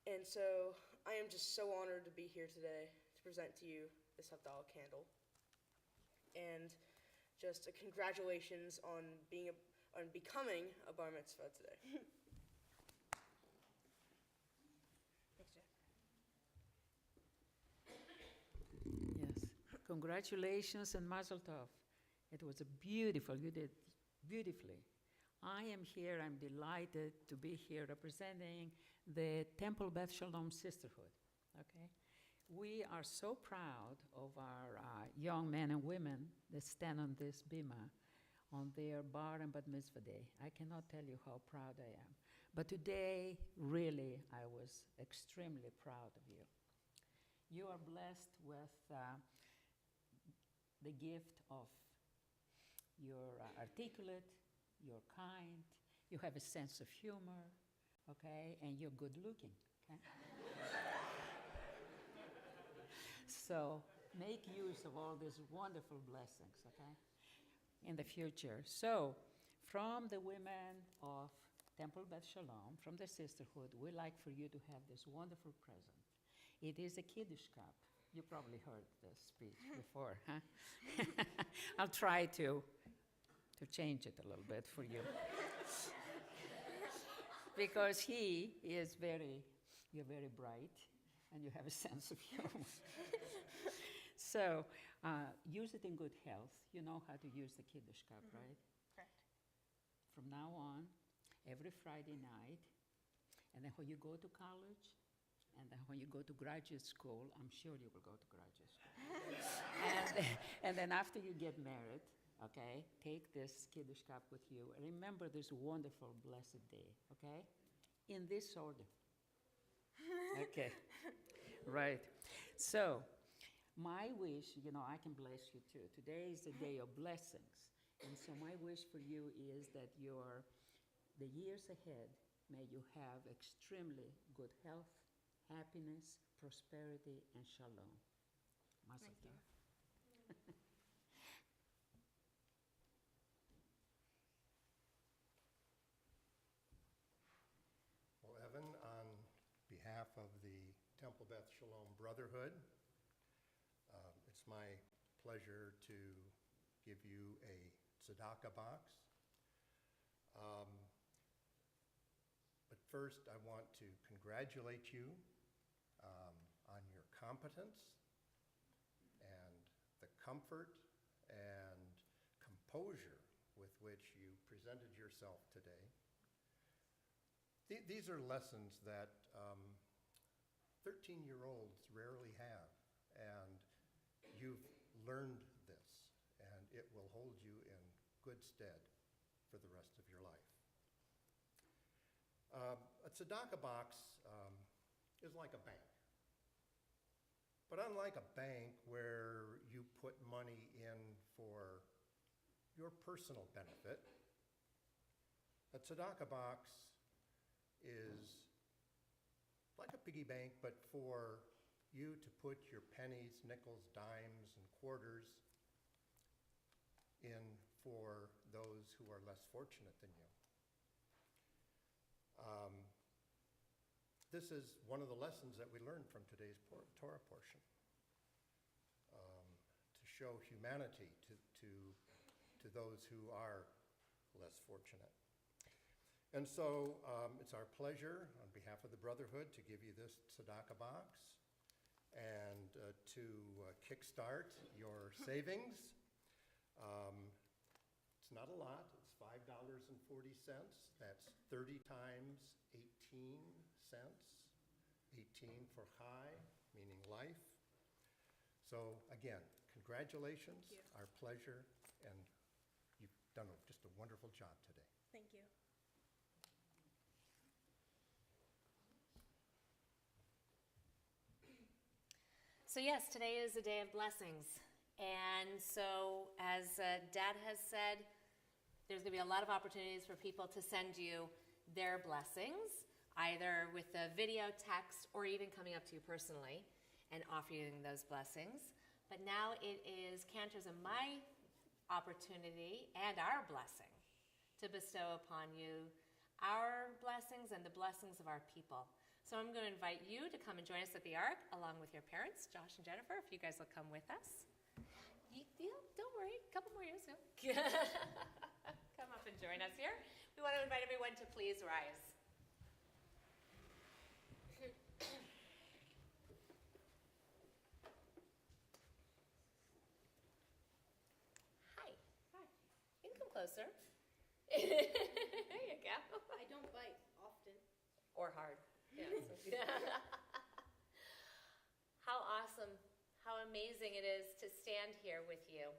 And so I am just so honored to be here today to present to you this Havdalah candle. And just a congratulations on becoming a bar mitzvah today. Thanks, Jack.
Yes, congratulations and mazel tov. It was beautiful, you did beautifully. I am here, I'm delighted to be here representing the Temple Beth Sholom Sisterhood, okay? We are so proud of our young men and women that stand on this bima on their bar and bat mitzvah day. I cannot tell you how proud I am. But today, really, I was extremely proud of you. You are blessed with the gift of you're articulate, you're kind, you have a sense of humor, okay, and you're good looking, okay? So make use of all these wonderful blessings, okay, in the future. So from the women of Temple Beth Sholom, from the sisterhood, we'd like for you to have this wonderful present. It is a Kiddush cup. You probably heard this speech before, huh? I'll try to change it a little bit for you. Because you're very bright, and you have a sense of humor. So use it in good health. You know how to use the Kiddush cup, right?
Correct.
From now on, every Friday night, and then when you go to college, and then when you go to graduate school, I'm sure you will go to graduate school. and then after you get married, okay, take this Kiddush cup with you. And remember this wonderful, blessed day, okay? In this order. Okay, right. So, my wish, I can bless you too. Today is the day of blessings. And so my wish for you is that the years ahead, may you have extremely good health, happiness, prosperity, and shalom. Mazel tov.
Well, Evan, on behalf of the Temple Beth Sholom Brotherhood, it's my pleasure to give you a tzedakah box. But first, I want to congratulate you on your competence and the comfort and composure with which you presented yourself today. These are lessons that 13-year-olds rarely have, and you've learned this, and it will hold you in good stead for the rest of your life. A tzedakah box is like a bank. But unlike a bank where you put money in for your personal benefit, a tzedakah box is like a piggy bank, but for you to put your pennies, nickels, dimes, and quarters in for those who are less fortunate than you. This is one of the lessons that we learned from today's Torah portion.
show humanity to those who are less fortunate. And so it's our pleasure on behalf of the Brotherhood to give you this tzedakah box and to kickstart your savings. It's not a lot. It's $5.40. That's 30 times 18 cents. 18 for chai, meaning life. So again, congratulations, our pleasure, and you've done just a wonderful job today.
Thank you.
So yes, today is a day of blessings. And so as Dad has said, there's going to be a lot of opportunities for people to send you their blessings, either with a video, text, or even coming up to you personally and offering those blessings. But now it is Cantor's and my opportunity and our blessing to bestow upon you our blessings and the blessings of our people. So I'm going to invite you to come and join us at the Ark along with your parents, Josh and Jennifer, if you guys will come with us. Yeah, don't worry, a couple more years. Come up and join us here. We want to invite everyone to please rise. Hi. Hi. You can come closer. There you go.
I don't bite often.
Or hard. Yes. How awesome, how amazing it is to stand here with you.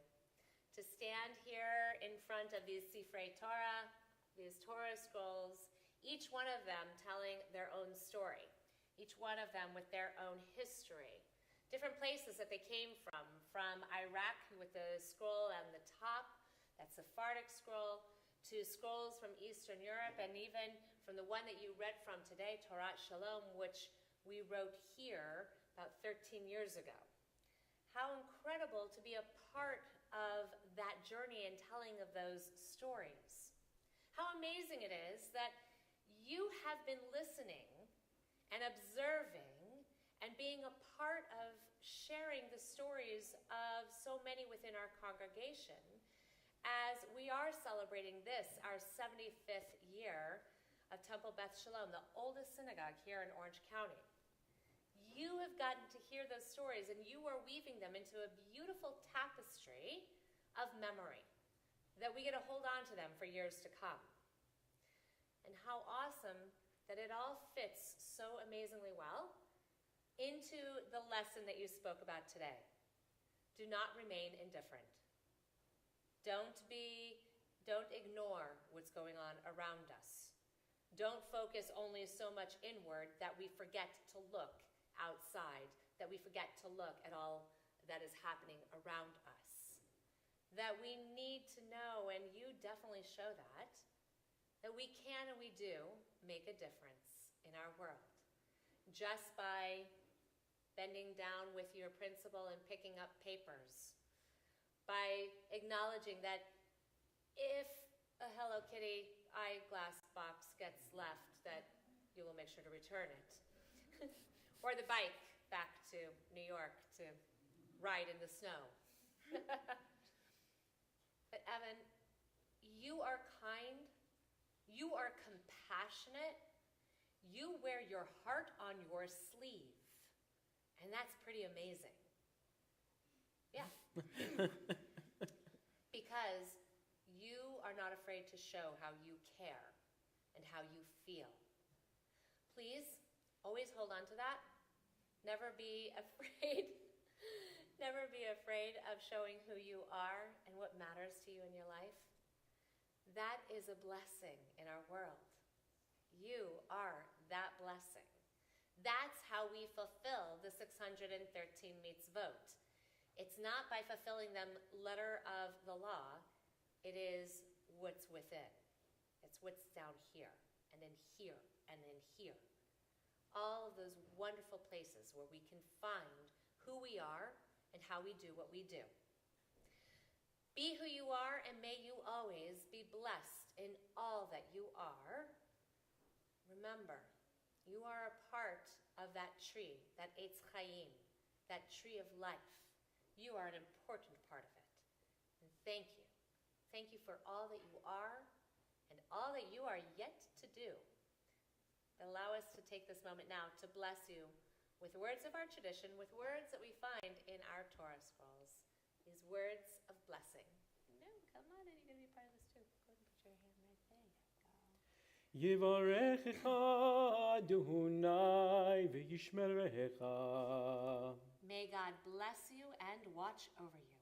To stand here in front of these Sifrei Torah, these Torah scrolls, each one of them telling their own story, each one of them with their own history, different places that they came from Iraq with the scroll on the top, that Sephardic scroll, to scrolls from Eastern Europe, and even from the one that you read from today, Torah Sholom, which we wrote here about 13 years ago. How incredible to be a part of that journey and telling of those stories. How amazing it is that you have been listening and observing and being a part of sharing the stories of so many within our congregation as we are celebrating this, our 75th year of Temple Beth Shalom, the oldest synagogue here in Orange County. You have gotten to hear those stories, and you are weaving them into a beautiful tapestry of memory that we get to hold on to them for years to come. And how awesome that it all fits so amazingly well into the lesson that you spoke about today. Do not remain indifferent. Don't ignore what's going on around us. Don't focus only so much inward that we forget to look outside, that we forget to look at all that is happening around us. That we need to know, and you definitely show that we can and we do make a difference in our world. Just by bending down with your principal and picking up papers. By acknowledging that if a Hello Kitty eyeglass box gets left, that you will make sure to return it. Or the bike back to New York to ride in the snow. But Evan, you are kind, you are compassionate, you wear your heart on your sleeve, and that's pretty amazing. Yeah. Because you are not afraid to show how you care and how you feel. Please, always hold on to that. Never be afraid. Never be afraid of showing who you are and what matters to you in your life. That is a blessing in our world. You are that blessing. That's how we fulfill the 613 mitzvot. It's not by fulfilling them letter of the law. It is what's within. It's what's down here, and in here, and in here. All of those wonderful places where we can find who we are and how we do what we do. Be who you are, and may you always be blessed in all that you are. Remember, you are a part of that tree, that Eitz Chaim, that tree of life. You are an important part of it. And thank you. Thank you for all that you are and all that you are yet to do. Allow us to take this moment now to bless you with words of our tradition, with words that we find in our Torah scrolls. These words of blessing. No, come on, and you're going to be part of this too. Go ahead and put your hand right there.
Yivarechecha Adonai v'yishmerecha.
May God bless you and watch over you.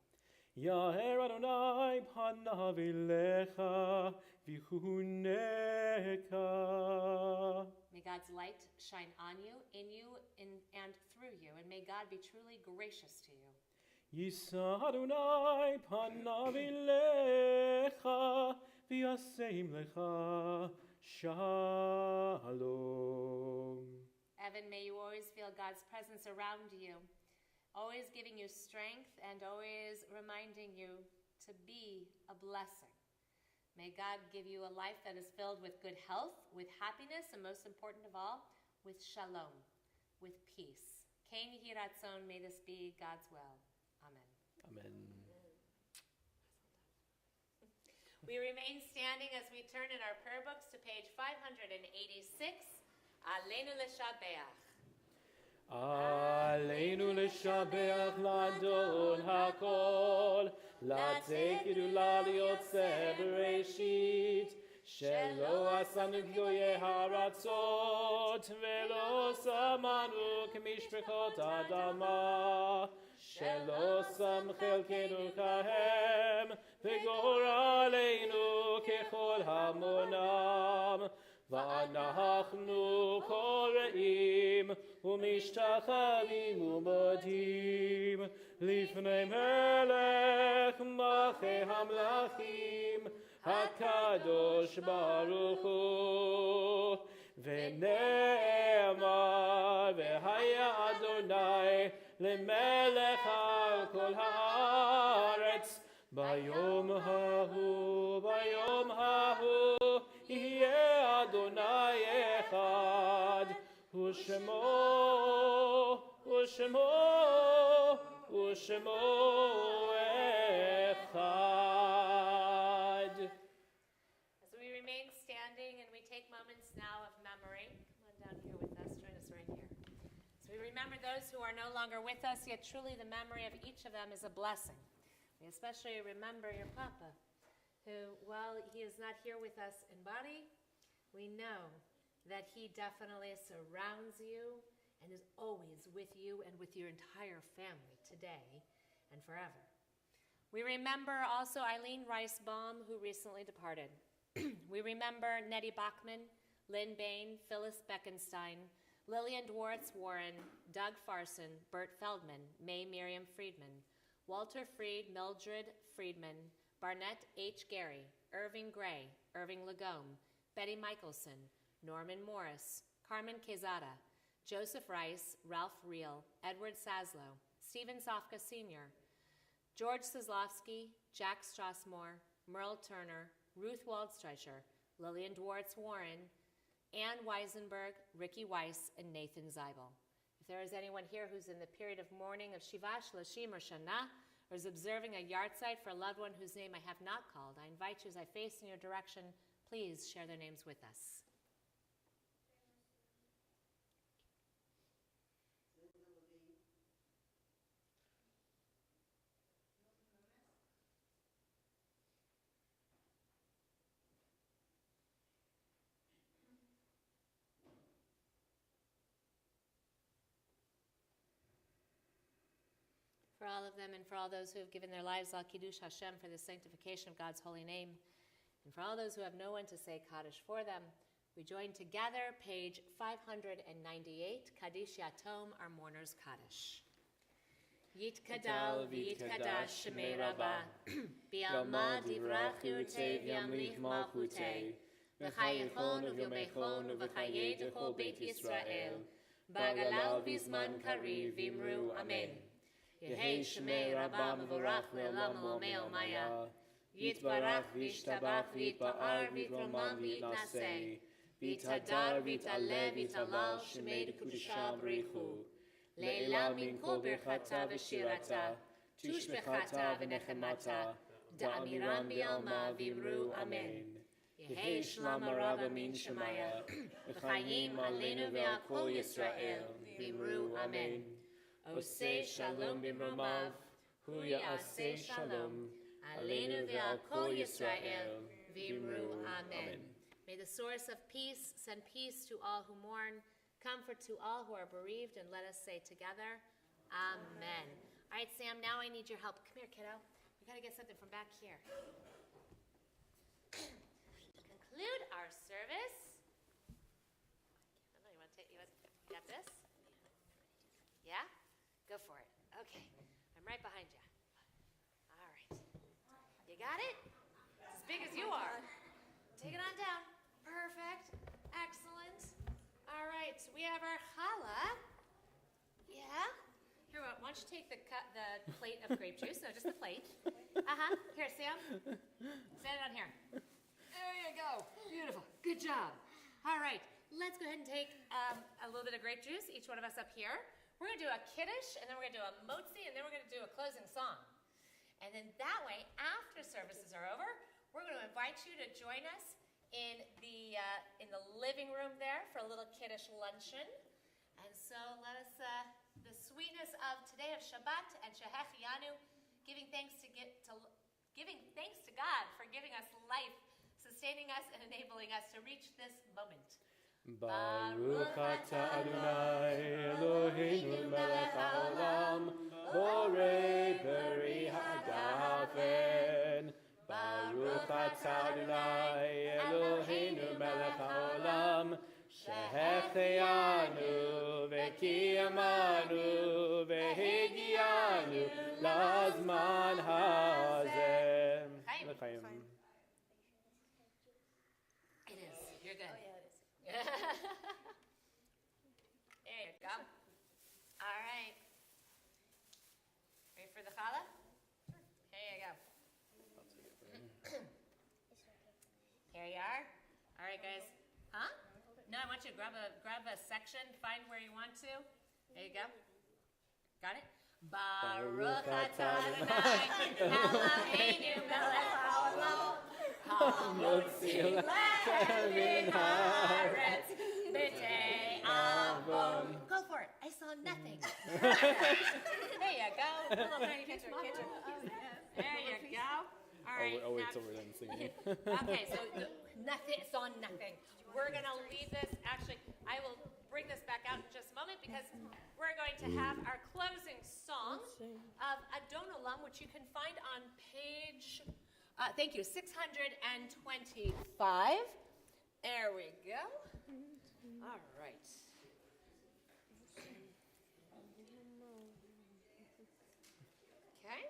Yaher Adonai panav elecha v'chuneka.
May God's light shine on you, in you, and through you, and may God be truly gracious to you.
Yisa Adonai panav elecha v'yaseim lecha shalom.
Evan, may you always feel God's presence around you, always giving you strength and always reminding you to be a blessing. May God give you a life that is filled with good health, with happiness, and most important of all, with shalom, with peace. Kein Yehi Ratzon, may this be God's will. Amen.
Amen.
We remain standing as we turn in our prayer books to page 586, Aleinu L'Shabeach.
Aleinu l'shabeach l'adon hakol, לתת גדולה ליוצא בראשית, שלא עשנו גדולי הרצות, ולא שמנו כמשפחות האדמה, שלא שם חלקנו כהם, וגורלנו ככל המונם, ואנחנו קוראים ומשתחווים ומודים לפני מלך מלכי המלכים הקדוש ברוך הוא. ונאמר והיה אדוני למלך על כל הארץ ביום ההוא יהיה אדוני אחד ושמו אחד.
As we remain standing and we take moments now of memory, come on down here with us, join us right here. So we remember those who are no longer with us, yet truly the memory of each of them is a blessing. We especially remember your Papa, who, while he is not here with us in body, we know that he definitely surrounds you and is always with you and with your entire family today and forever. We remember also Eileen Rice-Baum, who recently departed. We remember Nettie Bachman, Lynn Bain, Phyllis Beckenstein, Lillian Dwartz-Warren, Doug Farson, Bert Feldman, May Miriam Friedman, Walter Fried, Mildred Friedman, Barnett H. Gary, Irving Gray, Irving Lagome, Betty Michelson, Norman Morris, Carmen Quezada, Joseph Rice, Ralph Reel, Edward Saslow, Stephen Sofka Sr., George Soslovsky, Jack Strassmore, Merle Turner, Ruth Waldstreicher, Lillian Dwartz-Warren, Ann Weisenberg, Ricky Weiss, and Nathan Zeibel. If there is anyone here who's in the period of mourning of Shiva, Shlashim, or Shana, or is observing a yahrzeit for a loved one whose name I have not called, I invite you as I face in your direction, please share their names with us. For all of them and for all those who have given their lives al Kiddush Hashem for the sanctification of God's holy name, and for all those who have no one to say Kaddish for them, we join together, page 598, Kaddish Yatom, our mourner's Kaddish. Yitkadal v'yitkadash shemei Rabbah, bi'alma divrach yurtei v'yamlich malchutei, v'chayechon u'vyomechon u'v'chayei d'chol Beit Yisrael, b'agalal v'zman kariv v'imru amen. Yehei shemei Rabbah mevorach le'olam olmei omaya, yitbarach v'yishtabach v'yitpa'ar v'yitromam v'yitnaseh, v'yitadar v'yitaleh v'yitalal shemei d'kudusha b'richu, Le'elam min kol birchata v'shirata,
Tushbechata v'nechemata, da'amiran bi'alma v'imru amen. Yehi shlama rabba min shemaya, v'chayim aleinu ve'al kol Yisrael, v'imru amen. Oseh shalom b'mromav, hu ya'aseh shalom, aleinu ve'al kol Yisrael, v'imru amen.
May the source of peace send peace to all who mourn, comfort to all who are bereaved, and let us say together, Amen. All right, Sam, now I need your help. Come here, kiddo. We got to get something from back here. Conclude our service. I don't know, you got this? Yeah? Go for it. Okay. I'm right behind you. All right. You got it? It's as big as you are. Take it on down. Perfect. Excellent. All right. We have our challah. Yeah? Here, why don't you take the plate of grape juice? No, just the plate. Here, Sam. Set it on here. There you go. Beautiful. Good job. All right. Let's go ahead and take a little bit of grape juice, each one of us up here. We're going to do a kiddush, and then we're going to do a motzi, and then we're going to do a closing song. And then that way, after services are over, we're going to invite you to join us in the living room there for a little kiddush luncheon. And so let us, the sweetness of today of Shabbat and Shehechianu, giving thanks to God for giving us life, sustaining us, and enabling us to reach this moment.
Baruch atah Adonai Eloheinu melech haolam, borei beri hagafen. Baruch atah Adonai Eloheinu melech haolam, shehechianu v'kiyamanu v'higianu lazman hazeh. L'chaim.
It is. You're good. Oh, yeah, it is. There you go. All right. Ready for the challah? Sure. Here you go. Here you are. All right, guys. Huh? No, I want you to grab a section, find where you want to. There you go. Got it? Baruch atah Adonai Eloheinu melech haolam, hamotzi lechem min haaretz b'tei avon. Go for it. I saw nothing. There you go. A little tiny picture. There you go. All right.
Oh, wait till we're done singing.
Okay, so nothing. Saw nothing. We're going to leave this. Actually, I will bring this back out in just a moment because we're going to have our closing song of Adon Olam, which you can find on page, 625. There we go. All right. Okay.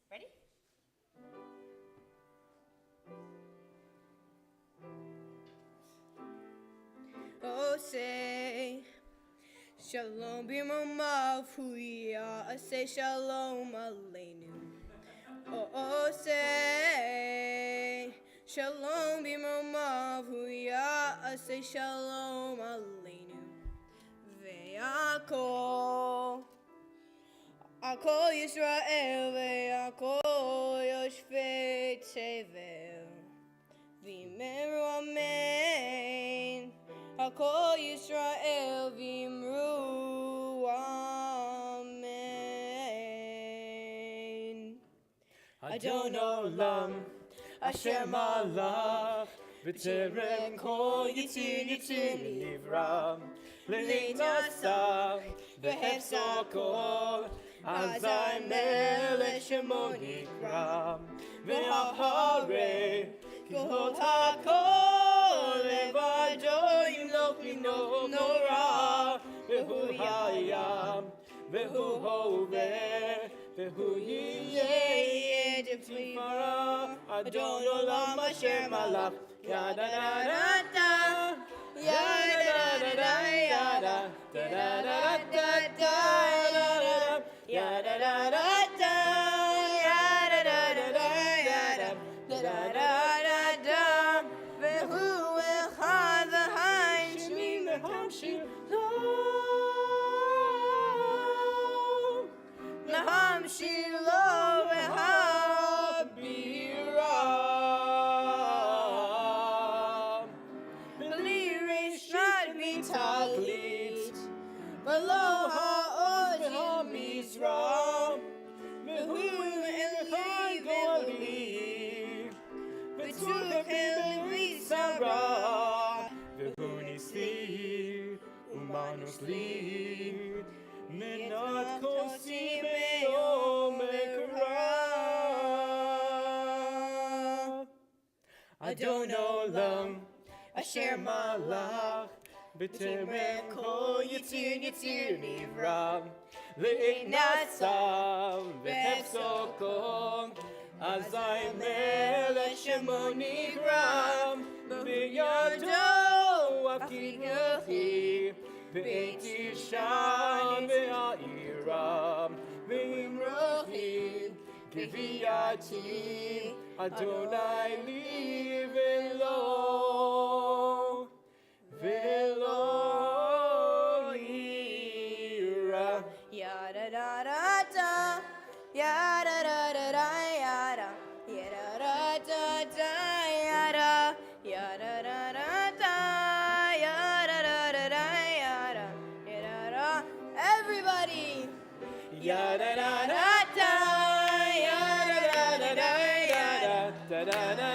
Ready?
Oh, say, Shalom b'mamav huya, say Shalom aleinu. Oh, say, Shalom b'mamav huya, say Shalom aleinu. Ve'akol, akol Yisrael, ve'akol yoshvei tevel. V'imenu amen. Hakol Yisrael v'imru amen.
Adon Olam, Asher malach, v'terem kol yitzir nivra, le'nasach, v'hefzah kol, azay melech shemo nikra, v'ha'harei, kihot hakol, levado yimloch mino nora, v'hu hayam, v'hu hoveh, v'hu yiyeh tifara, Adon Olam Asher malach, yada da da da, yada da da da, yada da da da da da, yada da da da, yada da da da, yada da da da da, v'hu echad v'hain shmi v'hamshir lo.
Shalom Habiram. Beli Rishmat Mitalit. Below Ha'oz HaMizram. Behuim Elchai Goli. Betulechem Rizara. Behunisli. Umanus li. Minat Kosi Me'om Ekra. Adon Olam. Asher Malach. B'terem kol yitzir nivra. Le'inatzav v'hefzoko. Azai melech shemo nigram. B'yado afigachi. B'eti sham v'a'iram. V'imrochi kiviyati. Adonai li v'lo. Velo ira. Yada da da da. Yada da da da yada. Yada da da da yada. Yada da da da. Yada da da da yada. Yada da. Everybody. Yada da da da. Yada da da da yada. Da da da.